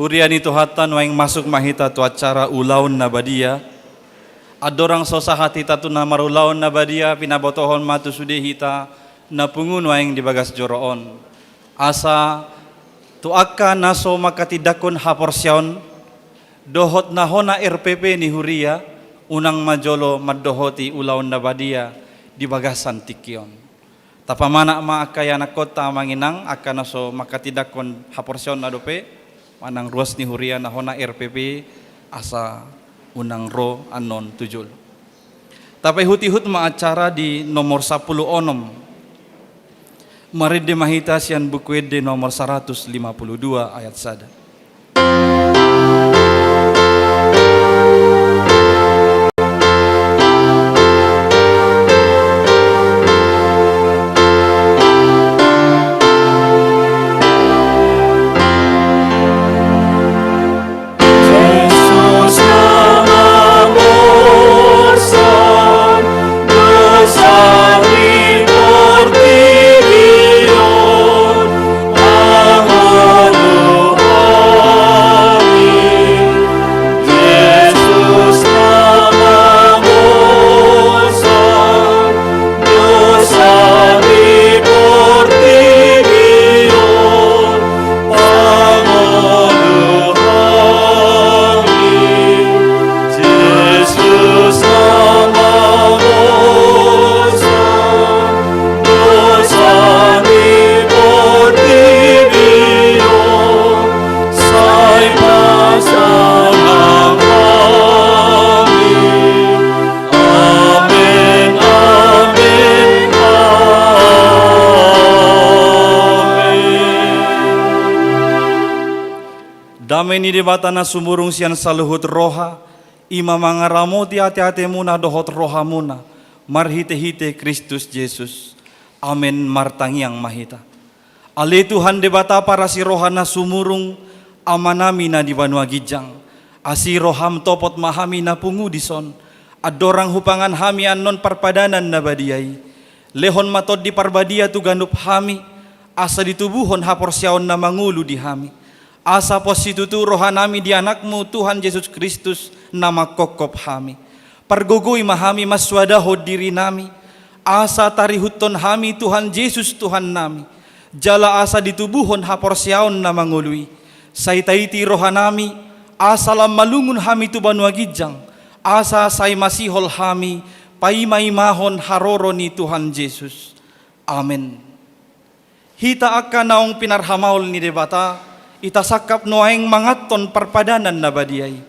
Huriani tu hatan waing masuk mahita tu acara ulaun na badia. Adorang sosahati tatu na marulaun na badia pinabotohon matu sude hita na pungun waing di bagas joroon. Asa tu akka naso makatidakon haporsyon dohot na hona RPP ni Huria unang majolo madohoti ulaun na badia di bagasan tikyon. Tapamana maakaya na kota manginang akka naso makatidakon haporsyon na dope manang ruas ni Huria na hona RPP asa unang ro anon tujul. Tapay huti-hut maacara di nomor 10 onom. Marid de mahita siyan bukwed de nomor 152 ayat sada. Damai ni debata na sumurung sian saluhut roha, ima mangaramo ti ate-ate muna dohot roha muna, marhite-hite Kristus Yesus. Amen martangiang mahita. Ale Tuhan debata para si roha na sumurung amanami na di banua gijang. Asi roham topot mahami na pungudison, adorang hupangan hami anon parpadanan na badiyay. Lehon matod di parbadia tu ganup hami, asa ditubuhon haporsyaon na mangulu di hami. Asa positutu rohanami di anakmu Tuhan Yesus Kristus nama kokop hami. Pargogoy mahami maswadaho diri nami. Asa tarihuton hami Tuhan Yesus Tuhan nami. Jala asa ditubuhon haporsyaon na mangului. Saitaiti rohanami. Asa lam malungun hami tu banua gijang. Asa say masihol hami. Paimaimahon haroro ni Tuhan Yesus. Amen. Hita akka naong pinarhamaul ni debata. Itasakap noaeng mangaton parpadanan na badiyay.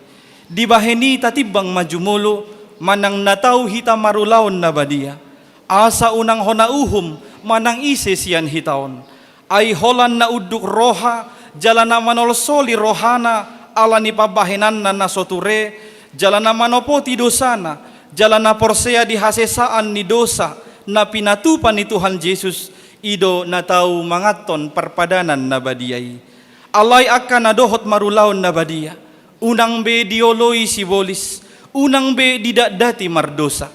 Di baheni tatibang majumulo, manang nataw hita marulaon na badiya. Asa unang honauhum, manang ise siyan hitaon. Ay holan na uduk roha, jala na manolsoli rohana, ala ni pabahenan na nasoture, jala na manopoti dosana, jala na porsea di hasesaan ni dosa, na pinatupan ni Tuhan Yesus, ido nataw mangaton parpadanan na badiyay. Alay akan nadohot marulaon na badia. Unang be dioloy sibolis. Unang be didadati mardosa.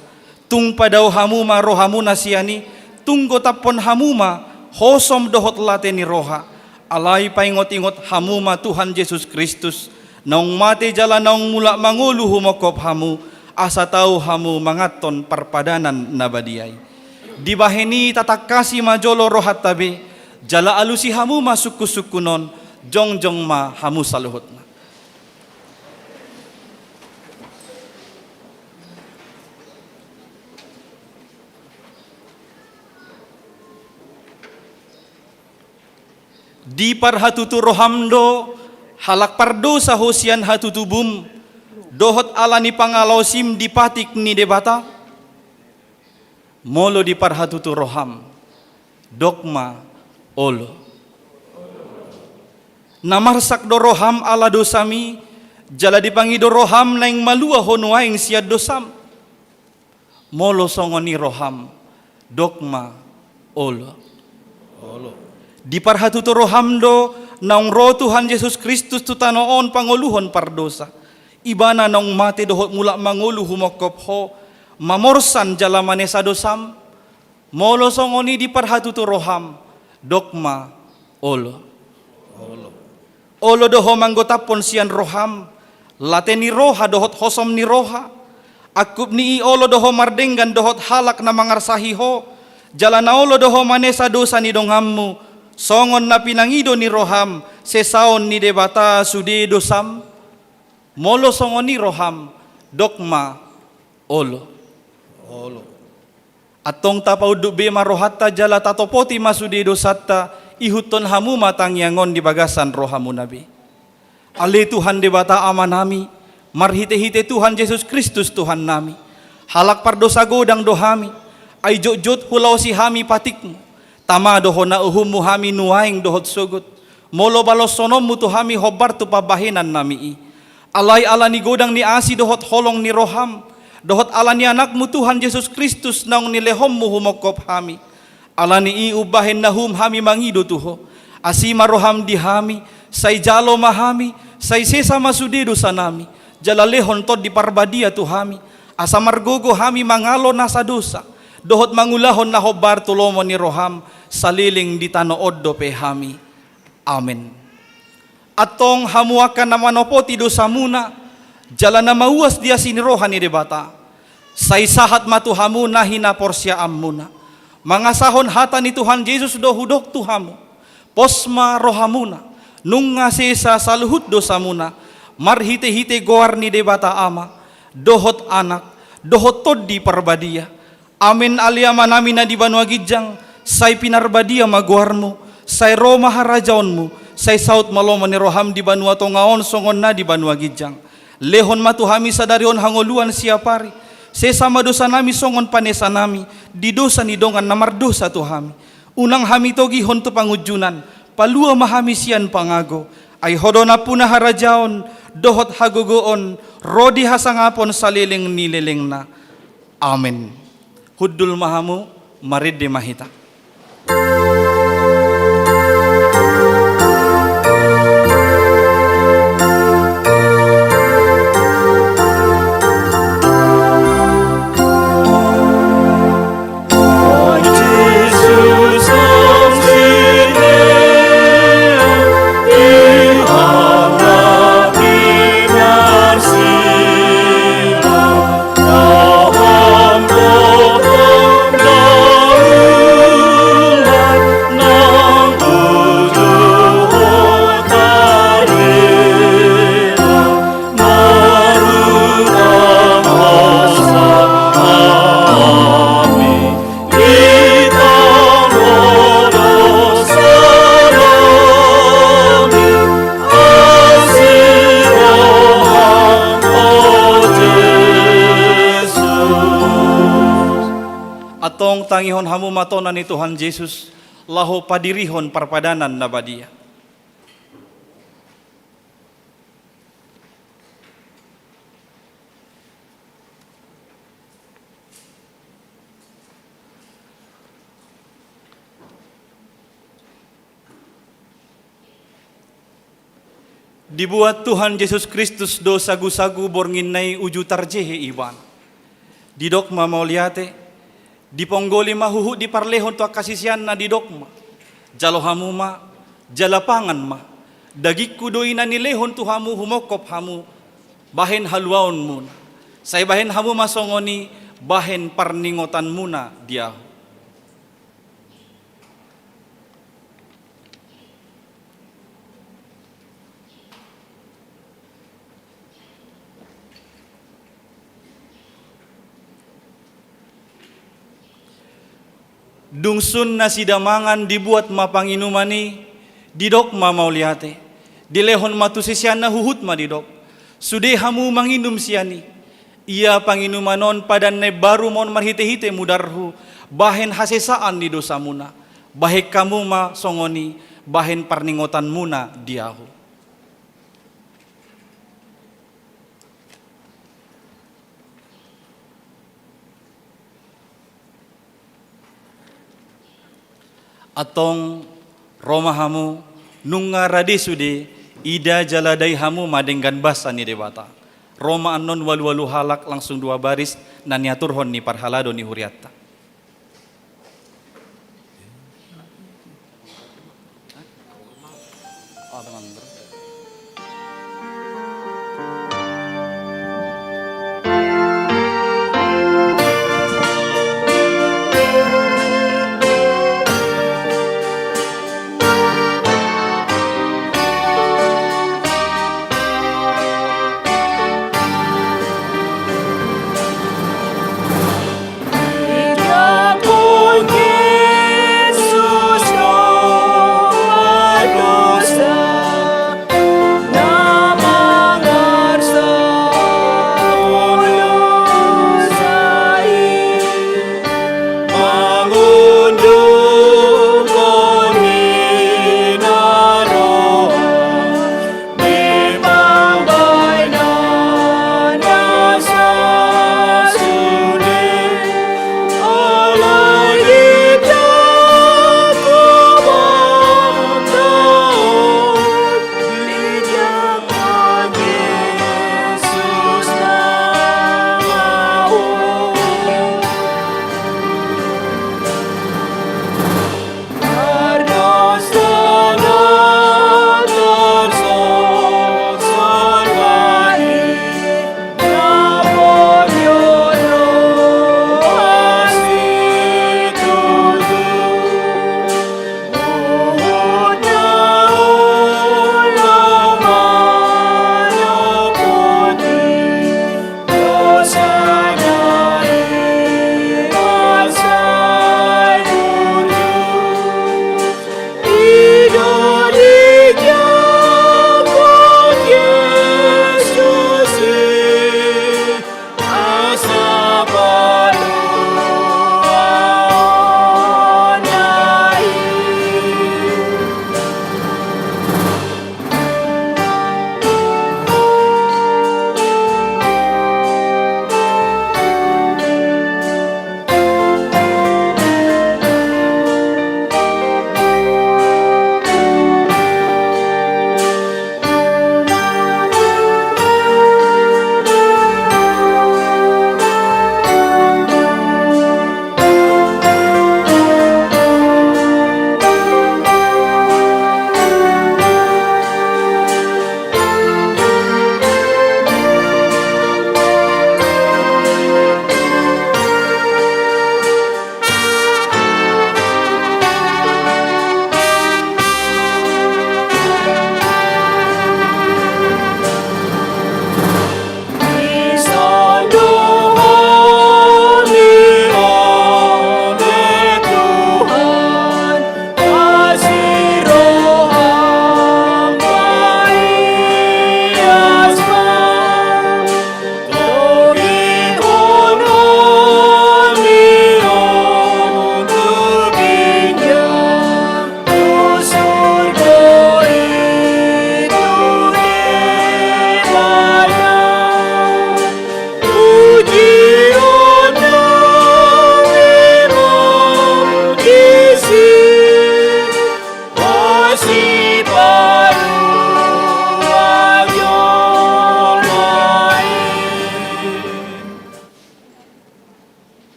Tung padaw hamuma rohamuna siyani. Tung gotapon hamuma hosom dohot late ni roha. Alay paingot-ingot hamuma Tuhan Yesus Kristus. Naung mate jala naung mula mangulu humokop hamu. Asa tau hamu mangaton parpadanan na badiyay. Di baheni tatakasi majolo rohat tabi. Jala alusi hamuma suku-sukunon. Jong-jong ma hamu saluhut na. Di parhatutu rohamdo, halak pardo sa hosian hatutubum, dohot ala ni pangalausim di patik ni debata, molo di parhatutu roham, dogma olo. Namarsak do roham ala dosami, jala dipangi do roham naing malua honuaing siad dosam. Molo songoni roham, dogma olo. Di parhatutu roham do, naung ro Tuhan Yesus Kristus tutanoon panguluhon pardosa. Ibana naung mate dohot mula mangulu humokop ho, mamorsan jala manesa dosam. Molo songoni di parhatutu roham, dogma olo. olo doho manggota pon sian roham, lateni roha dohot hosom ni roha, akub ni olo doho mardenggan dohot halak na mangarsahi ho, jalana olo doho manesa dosa ni dongammu, songon na pinangido ni roham, sesaon ni debata sudi dosam, molo songon ni roham, dokma olo. Atong tapaudu bema rohatta jala tatopoti masudi dosatta, ihuton hamu matang yangon di bagasan rohamu nabi. Ale Tuhan debata amanami, marhite-hite Tuhan Yesus Kristus Tuhan nami. Halak pardosa godang dohami, ay jot hulau si hami patikmu. Tama doho na uhummu hami nuaing dohot sugut. Molo balos sonommu tu hami hobar tu pabahinan nami i. Alay ala ni godang ni asi dohot holong ni roham. Dohot ala ni anakmu Tuhan Yesus Kristus naung ni lehommu humokop hami. Ala ni iubahin nahum hami mangido tuho. Asima roham di hami, say jalo mahami, say sesa masudido sa nami. Jala lehon tod di parbadia tu hami. Asa margogo hami mangalo nasa dosa. Dohot mangulahon na hobar tulomo ni roham, saliling di tanood do pe hami. Amen. Atong hamuakan na manopoti dosa muna, jala na mauas dia sinirohan ni debata. Say sahat matuhamu na hinaporsya amuna. Mga sahon hata ni Tuhan Yesus dohudok tuhamu. Posma rohamuna. Nung nga sesa saluhut dosa muna. Marhite-hite goar ni debata ama. Dohot anak. Dohot tod di parbadia. Amin aliama namin na di banwa gijang. Say pinarbadia maguarmu. Say Roma harajaonmu. Say saut maloma ni roham di banwa tongaon songon na di banwa gijang. Lehon matuhami sadarion hangoluan siapari. Sesama dosa nami songon panesa nami, di dosa ni dongan namardosa tu hami. Unang hami togi honto pangujunan, palua mahami sian pangago. Ay hodona puna harajaon, dohot hagogoon, rodi hasangapon saliling nileleng na. Amen. Huddul mahamu, maridde mahita. Atong tangihon hamu matonan ni Tuhan Yesus, laho padirihon parpadanan na badia. Dibuat Tuhan Yesus Kristus do sagu-sagu borngin nai ujutar jehe iwan. Didokma mauliate, diponggoli mahuhu di parlehon tu kasisian na didokma. Jalo hamu ma, jalapangan ma. Dagikku doina nilehon tu hamu humokop hamu. Bahen haluaon muna. Say bahen hamu masongoni, bahen parningotan muna diahu. Dungsun na sidamangan dibuat mapanginumani, didok mamauliate. Dilehon matusisyan na huhut madidok. Sude hamu manginum siani. Ia panginumanon padan ne baru mon marhite-hite mudarhu. Bahen hasesaan di dosa muna. Bahek kamu ma songoni, bahen parningotan muna diahu. Atong Roma hamu nunga rade sude ida jaladai hamu madenggan basa ni debata. Roma anon walu-walu halak langsung dua baris na niaturhon ni parhalado ni huriatta.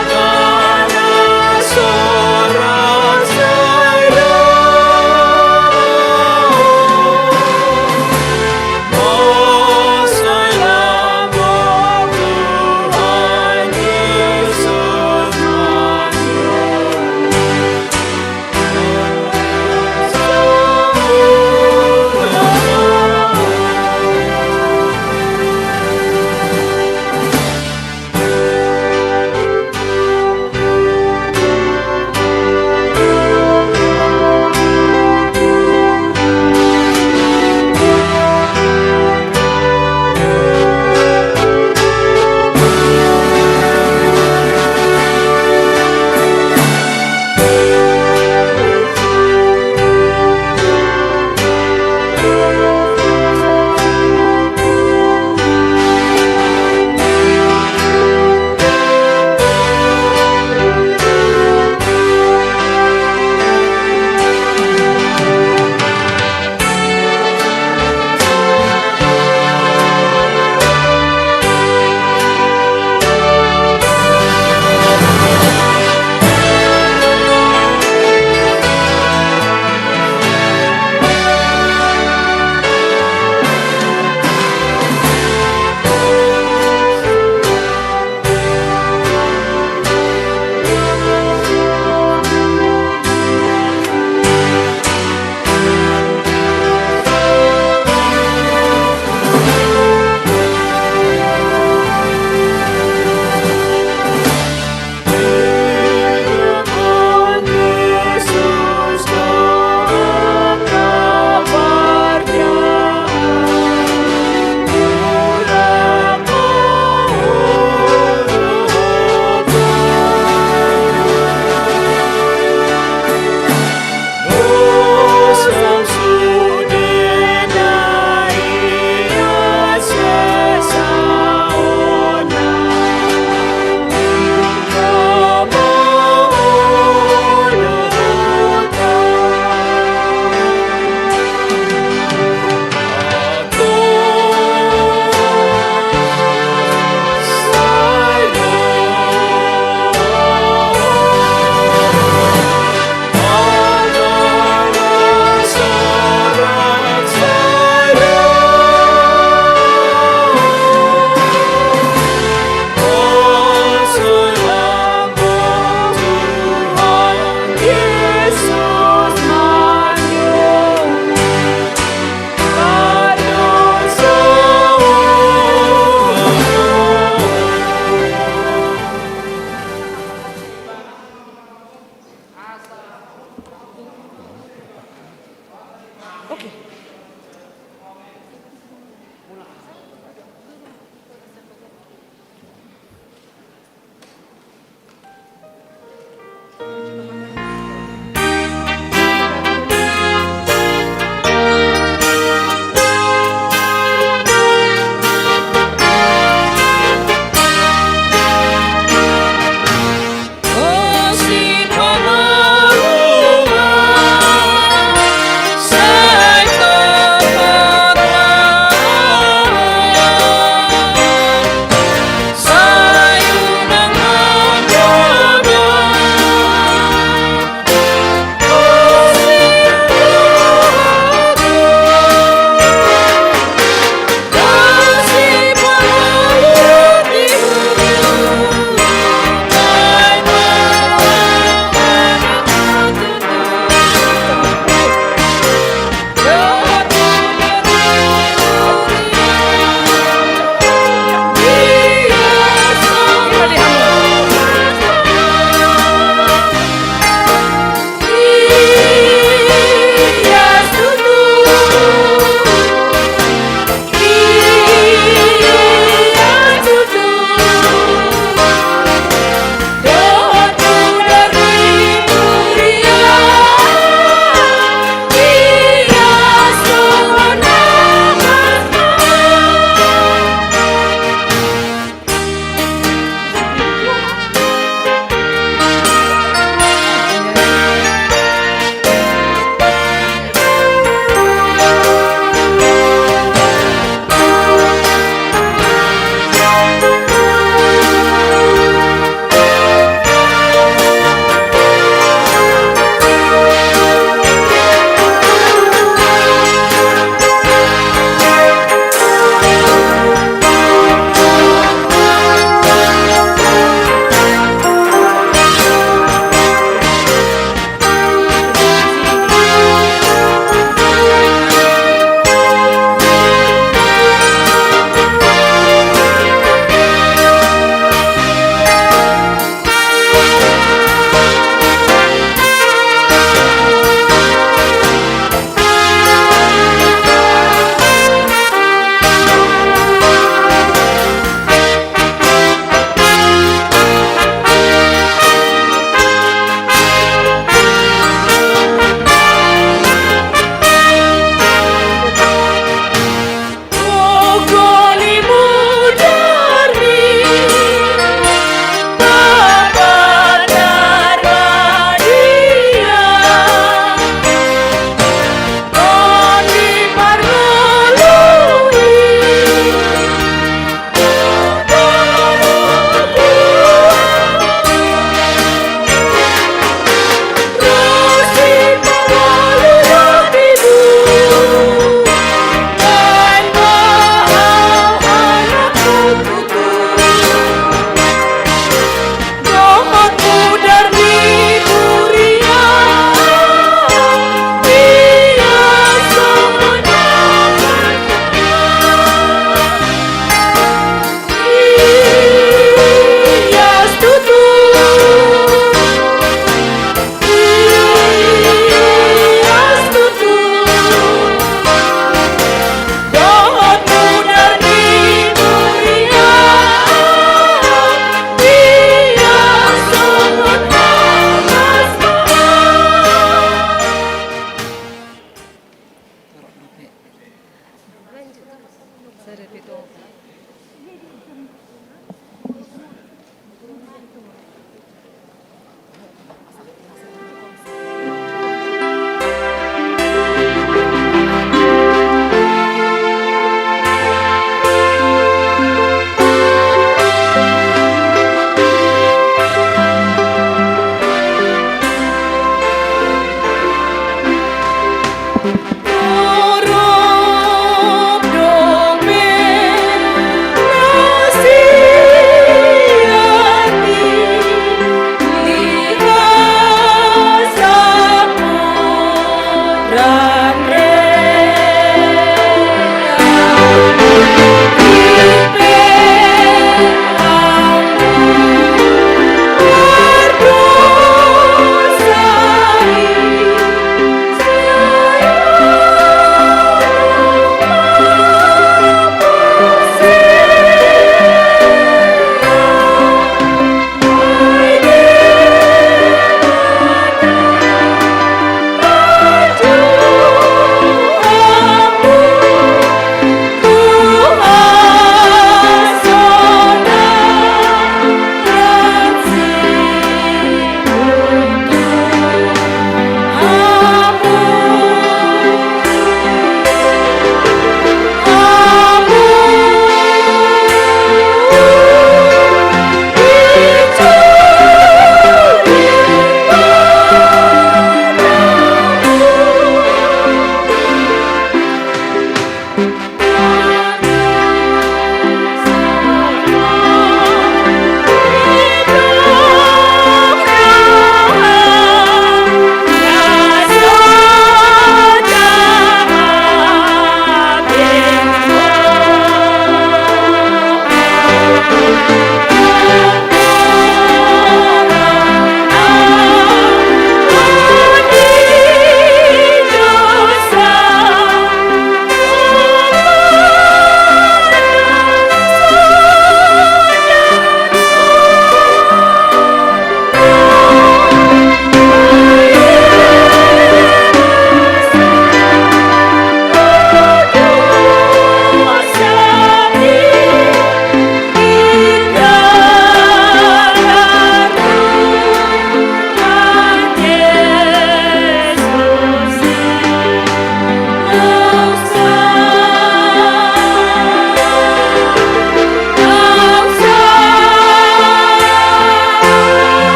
Akan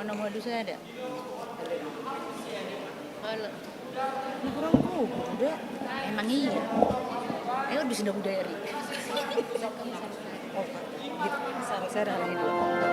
Nomor saya ada. Halo. Ini kurang udah. Emang iya. Ayo di sudah budaya Ri. Oh, gitu. Saya ada lagi dulu.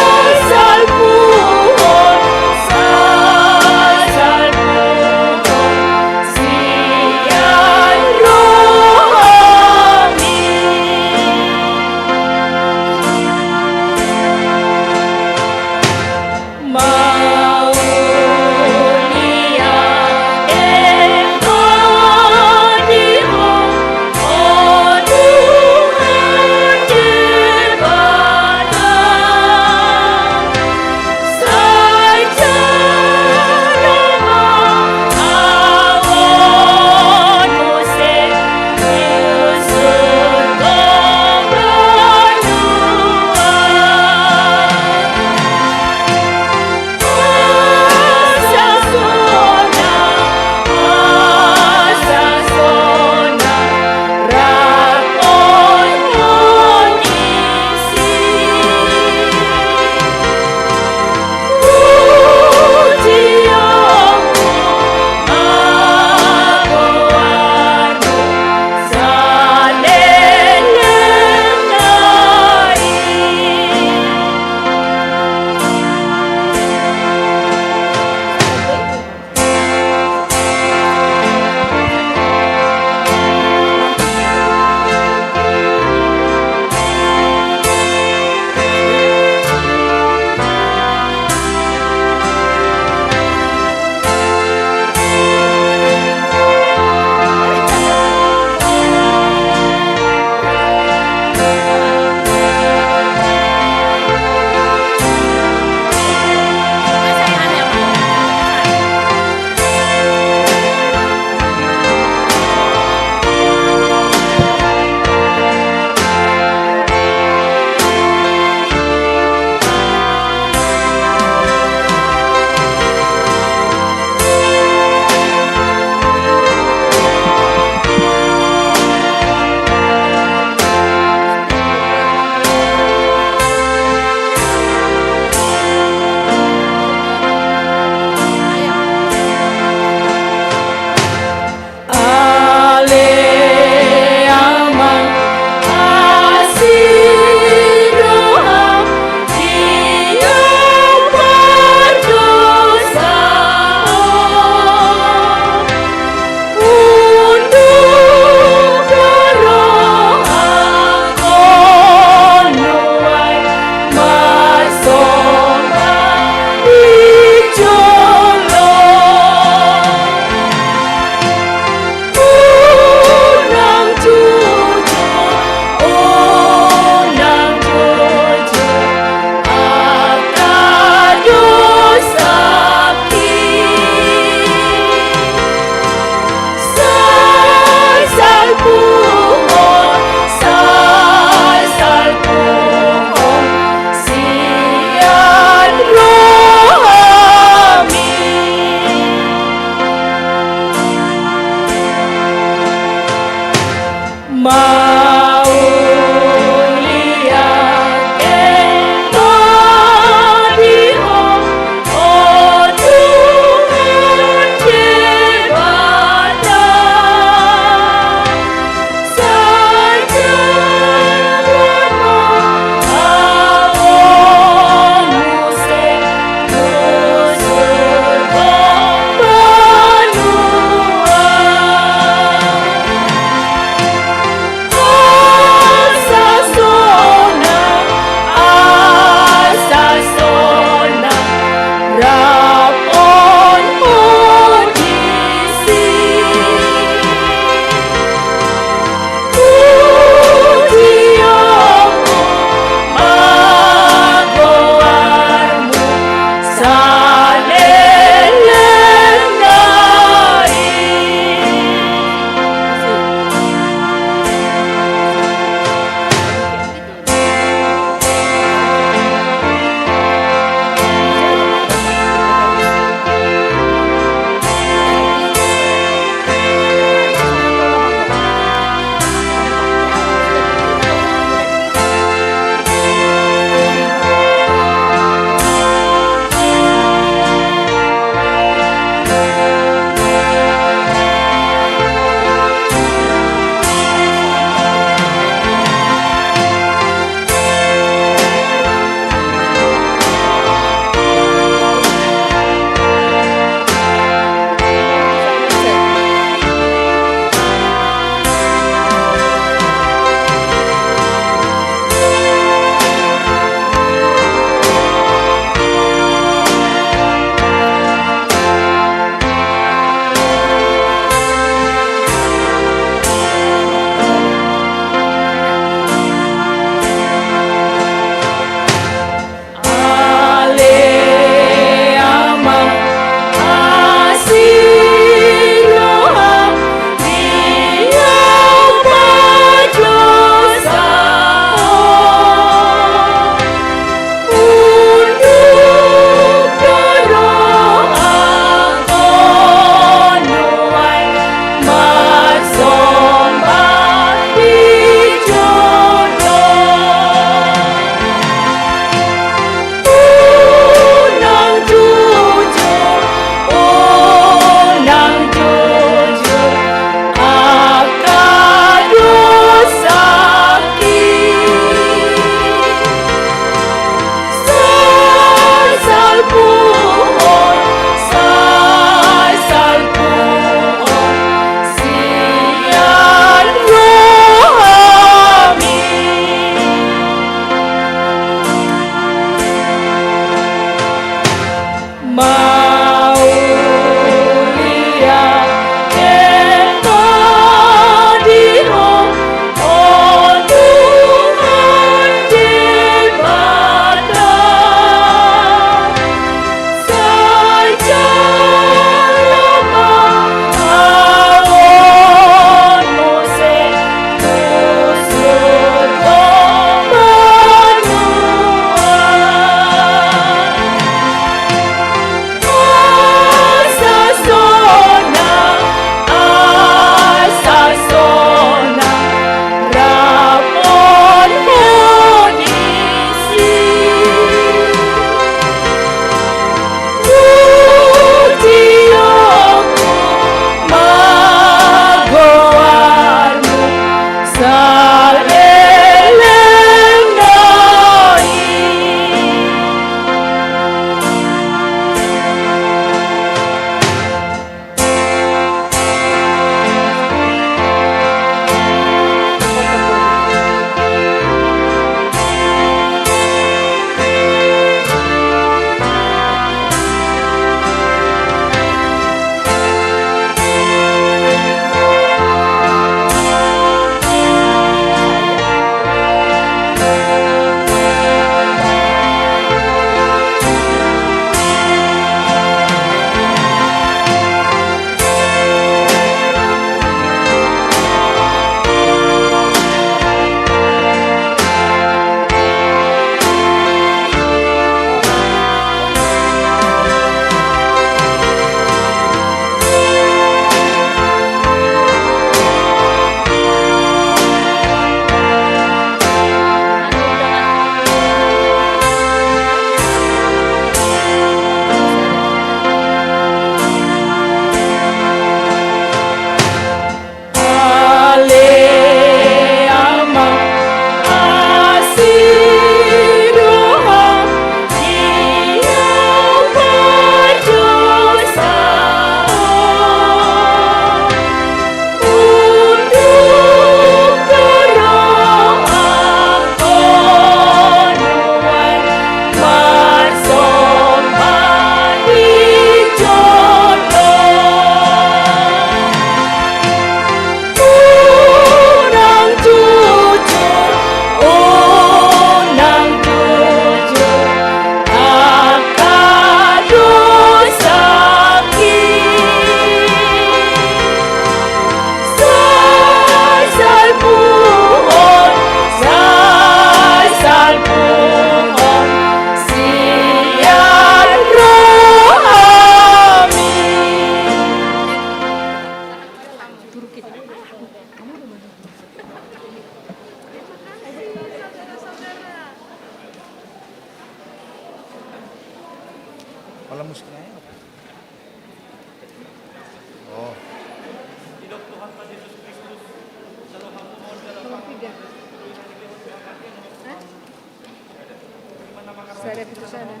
sadap itu sadap.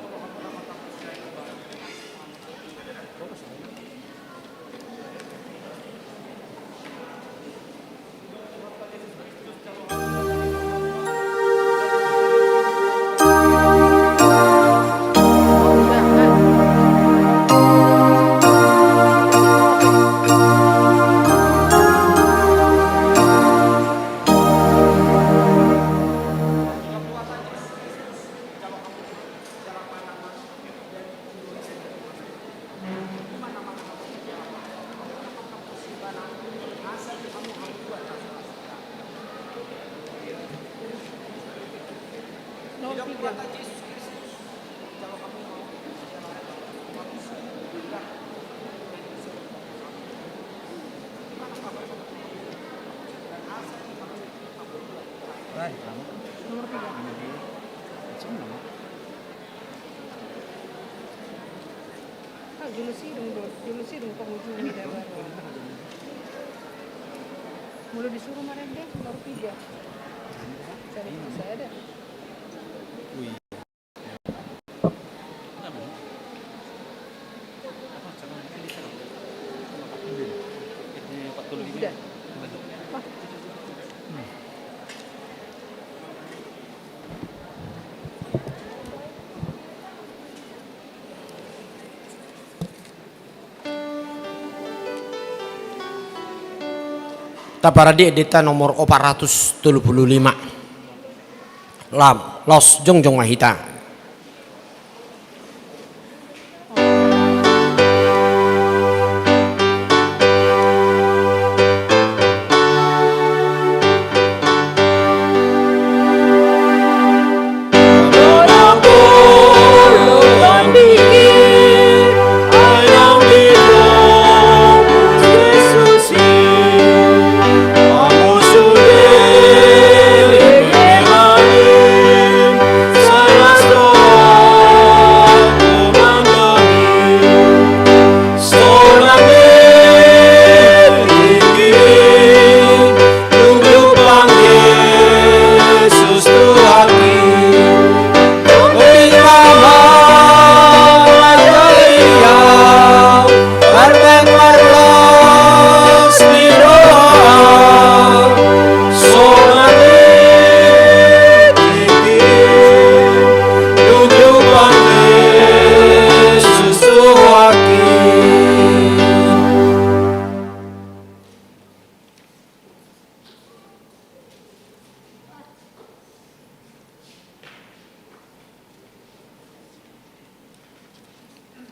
Julu sidung penghujung tidak baru. Mulai disuruh merendeng nomor 3. Cari saya ada. Sudah. Taparadi edita nomor 435 lam los jongjong mahita.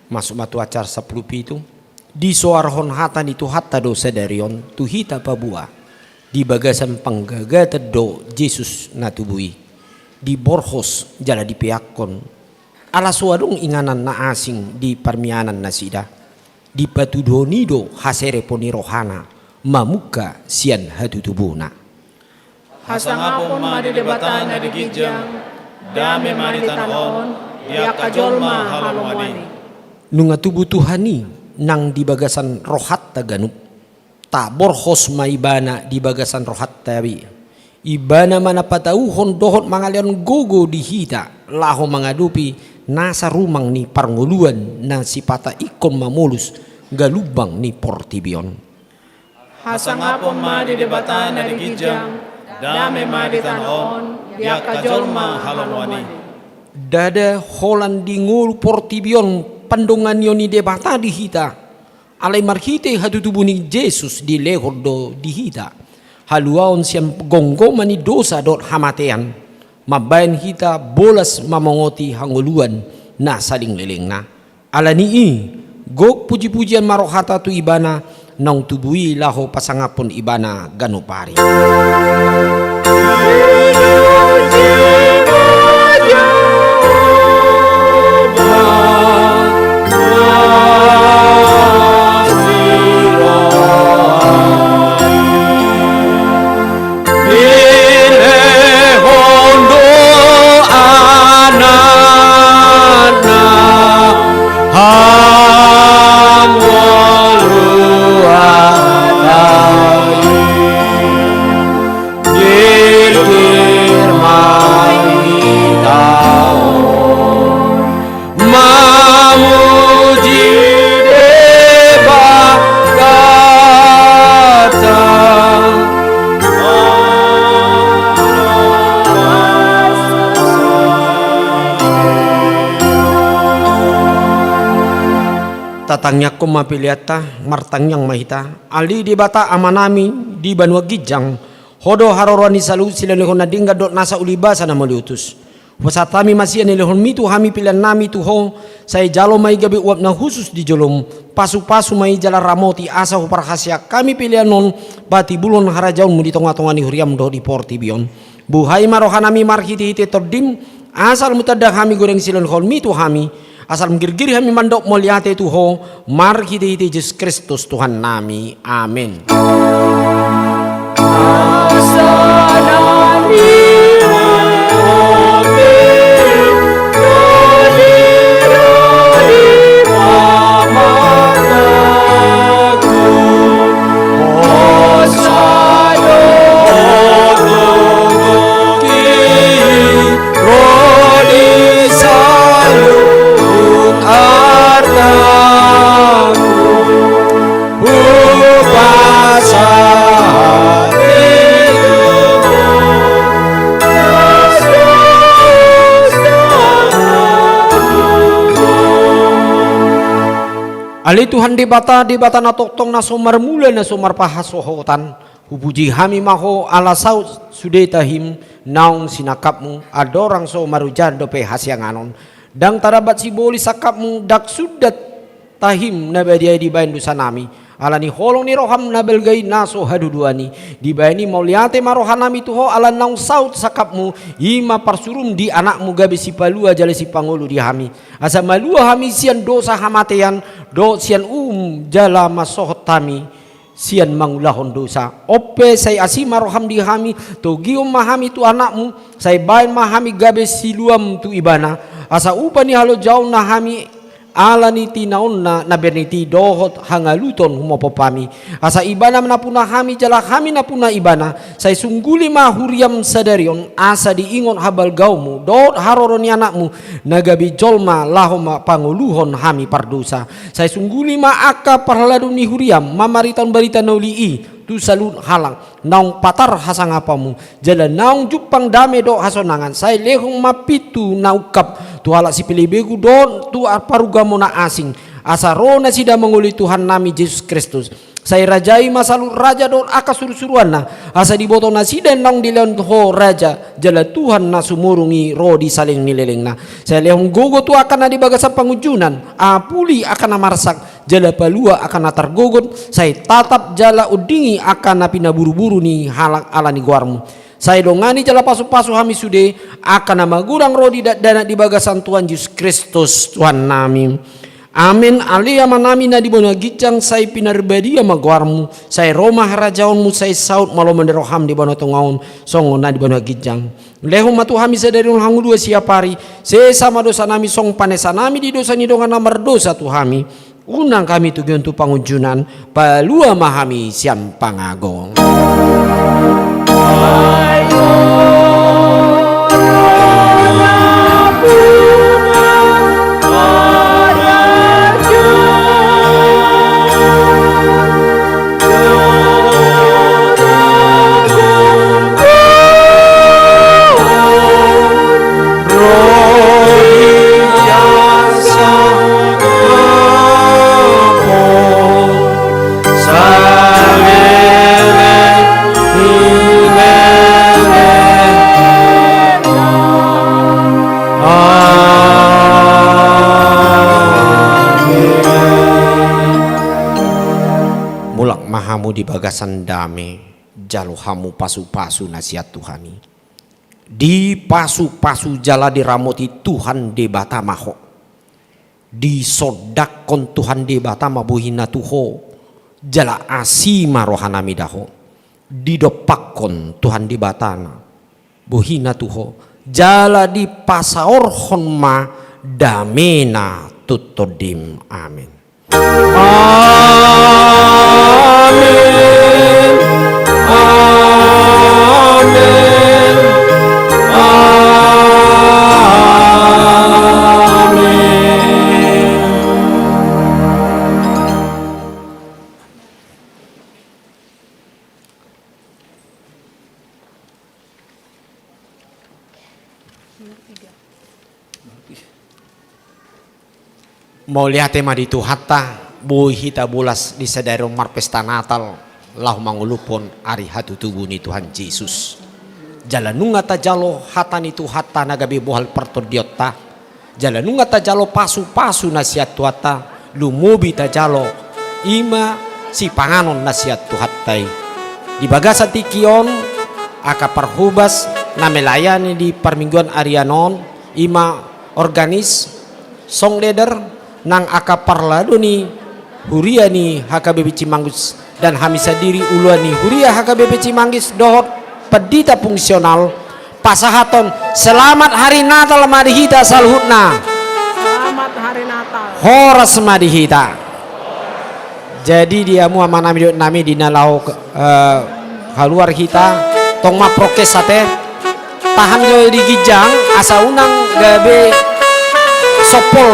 Masuk matu acar 10 itu di soarhon hatan itu hatta dosa darion tuhita pabua di bagasan panggaga tedo Yesus natubui di borhos jala di piakon ala suadung inganan na asing di permianan nasida di patudonido hasere poni rohana mamuka sian hatu tubuna Hasangapon madi debatana di gijang dame madi tanon ya kajolma halomani. Nunga tubuh Tuhani nang di bagasan rohat taganup ta borhos maibana di bagasan rohat tabi ibana mana patauhon dohot mangalian gogo di hita laho mangadupi nasa rumang ni parnguluan na sipata ikon mamulus galubang ni portibion. Hasangapon madi debatana di gijang dame madi tanon ya kajolma halomani. Dada holan di ngulu portibion pandongan yoni debata di hita alai marhite hatu tubuni Yesus di lehor do di hita haluaon siam gonggo mani dosa dot hamatean mabayan hita bolas mamongoti hanguluan na saling lelengna alani gok puji-pujian marohata tu ibana nang tubui laho pasangapon ibana ganupari. Dirmai tatangnya koma piliata martang yang mahita ali di bata amanami di banua gijang hodo harorani salu silalehon nadingga dot nasa ulibasa na maliutus wasatami masih anilehon mitu hami pilihan nami tuho saya jalo mai gabi uap na khusus di jolom pasu-pasu mai jala ramoti asa huparhasia kami pilihan non bati bulon harajaun mu di tonga-tonga ni huriam do di porti bion buhai marohanami marhiti hiti terdim asal mutadah hami goreng silon hol mitu hami asal mengirgiri kami mandok meliate Tuho mar hiti Yesus Kristus Tuhan nami amin. Ali Tuhan di bata na toktong na somar mula na somar pahasohotan hupuji hami maho ala saut sudetahim naung sinakapmu adorang somarujan dope hasyanganon dang tarabat siboli sakapmu dak sudat tahim nabadiai di bayan dosa nami ala ni holong ni roham nabelgai naso haduduani di bayani mauliate marohanami tuho ala naung saut sakapmu ima parsurum di anakmu gabe si palua jale si pangulu di hami asa malua hami sian dosa hamatean do sian jala masohot tami sian mangulahon dosa ope say asima roham di hami to gium mahami tu anakmu say bayan mahami gabe siluam tu ibana asa upani halo jauh na hami ala ni tinaon na berniti dohot hangaluton humopopami asa ibana napuna hami jala hami napuna ibana say sungguli mahuriam sadarion asa diingon habal gaumu dot haroroni anakmu nagabi jolma lahoma panguluhon hami pardosa say sungguli ma aka parladun ni huriam mamaritan barita naulii tu salun halang naung patar hasang apamu jala naung jupang dame do hasonangan say lehong mapitu naukap tu halak si pilibegu don tu parugamo na asing asarona sida menguli Tuhan nami Yesus Kristus say rajai masalu raja don aka surusuruan na asa diboto na sida naung dileon ho raja jala Tuhan na sumurungi rodi saling nileleng na say lehong gogo tu akan na dibagasan pangujunan apuli akan na marsak jala palua akan na targogon say tatap jala udingi akan na pinaburu-buru ni halak ala ni guarmu saya dongani jala pasu-pasu hami sude akan na magurang rodi dana di bagasan Tuhan Yesus Kristus Tuhan nami amin alia manami na di bona gicang say pinarbadia magwarmu say Roma harajaonmu say saut malo menderoham di bona tongaon songo na di bona gicang lehong matu hami sadari hangu dua siapari se sama dosa nami song panesa nami di dosa ni dongan namar dosa tu hami unang kami tugion tu pangujunan palua mahami siam pangagong di bagasan dame jalo hamu pasu-pasu nasihat Tuhani di pasu-pasu jala diramoti Tuhan de bata maho di sodakon Tuhan de bata mabuhina tuho jala asima rohanami daho di dopakon Tuhan de batana buhina tuho jala di pasaorhon ma damena tutodim amin. Amin. Amin. Amin. Mau lihat tema di Tuhata boy hita bolas di sadaro marpesta Natal lahu mangulupon ari hatu tubuh ni Tuhan Yesus. Jalanunga ta jalo hata ni tu hata nagabe bohal pertodiota. Jalanunga ta jalo pasu-pasu nasihat tuata. Lumubi ta jalo ima si panganon nasihat tuhatai. Di bagasa tikion aka parhubas na melayani di permingguan Arianon ima organis song leader nang aka parladoni huria ni HKBP Cimanggus dan hamisa diri uluani huria HKBP Cimanggis dohot pedita fungsional pasahaton selamat hari Natal madihita salhutna. Selamat hari Natal. Horas madihita. Jadi dia mu amanami nami dinalau haluar kita tong ma prokes sate tahan jo di gijang asa unang gabe sopol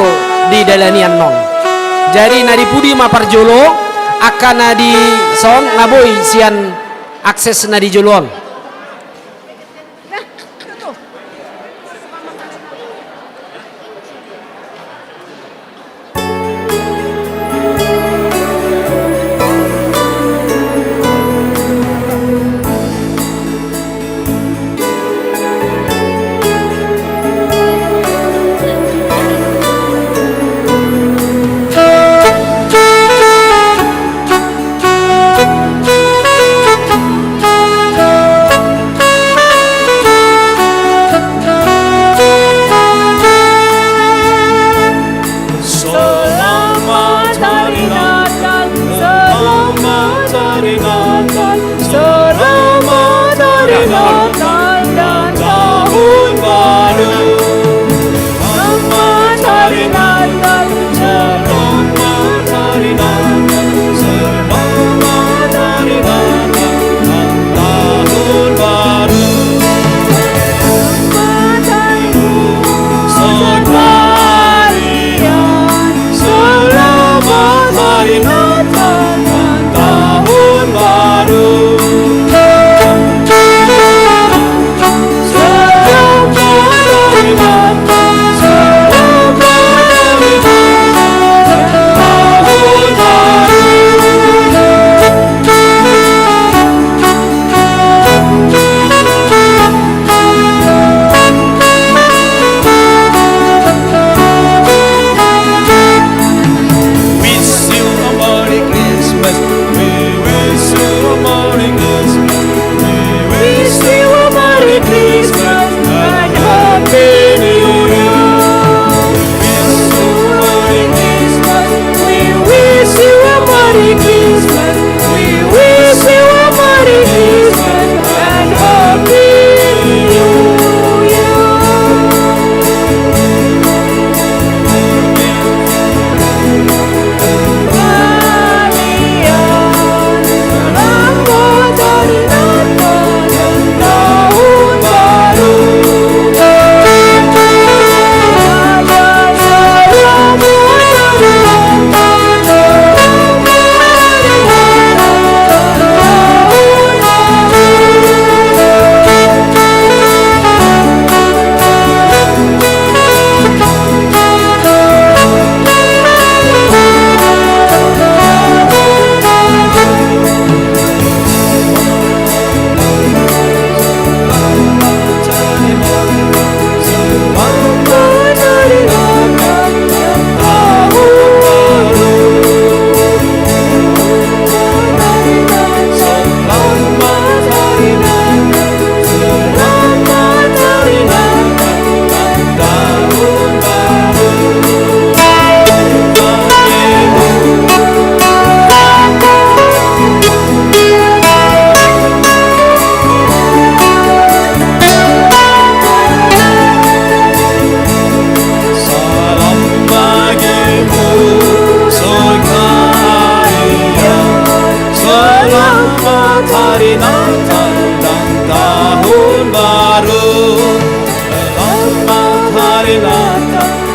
di dalanian non. Jadi nadi pudi ma parjolo akan nadi son naboy sian akses nadi jolon.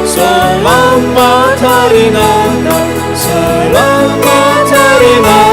Selamat hari Natal, selamat hari Natal.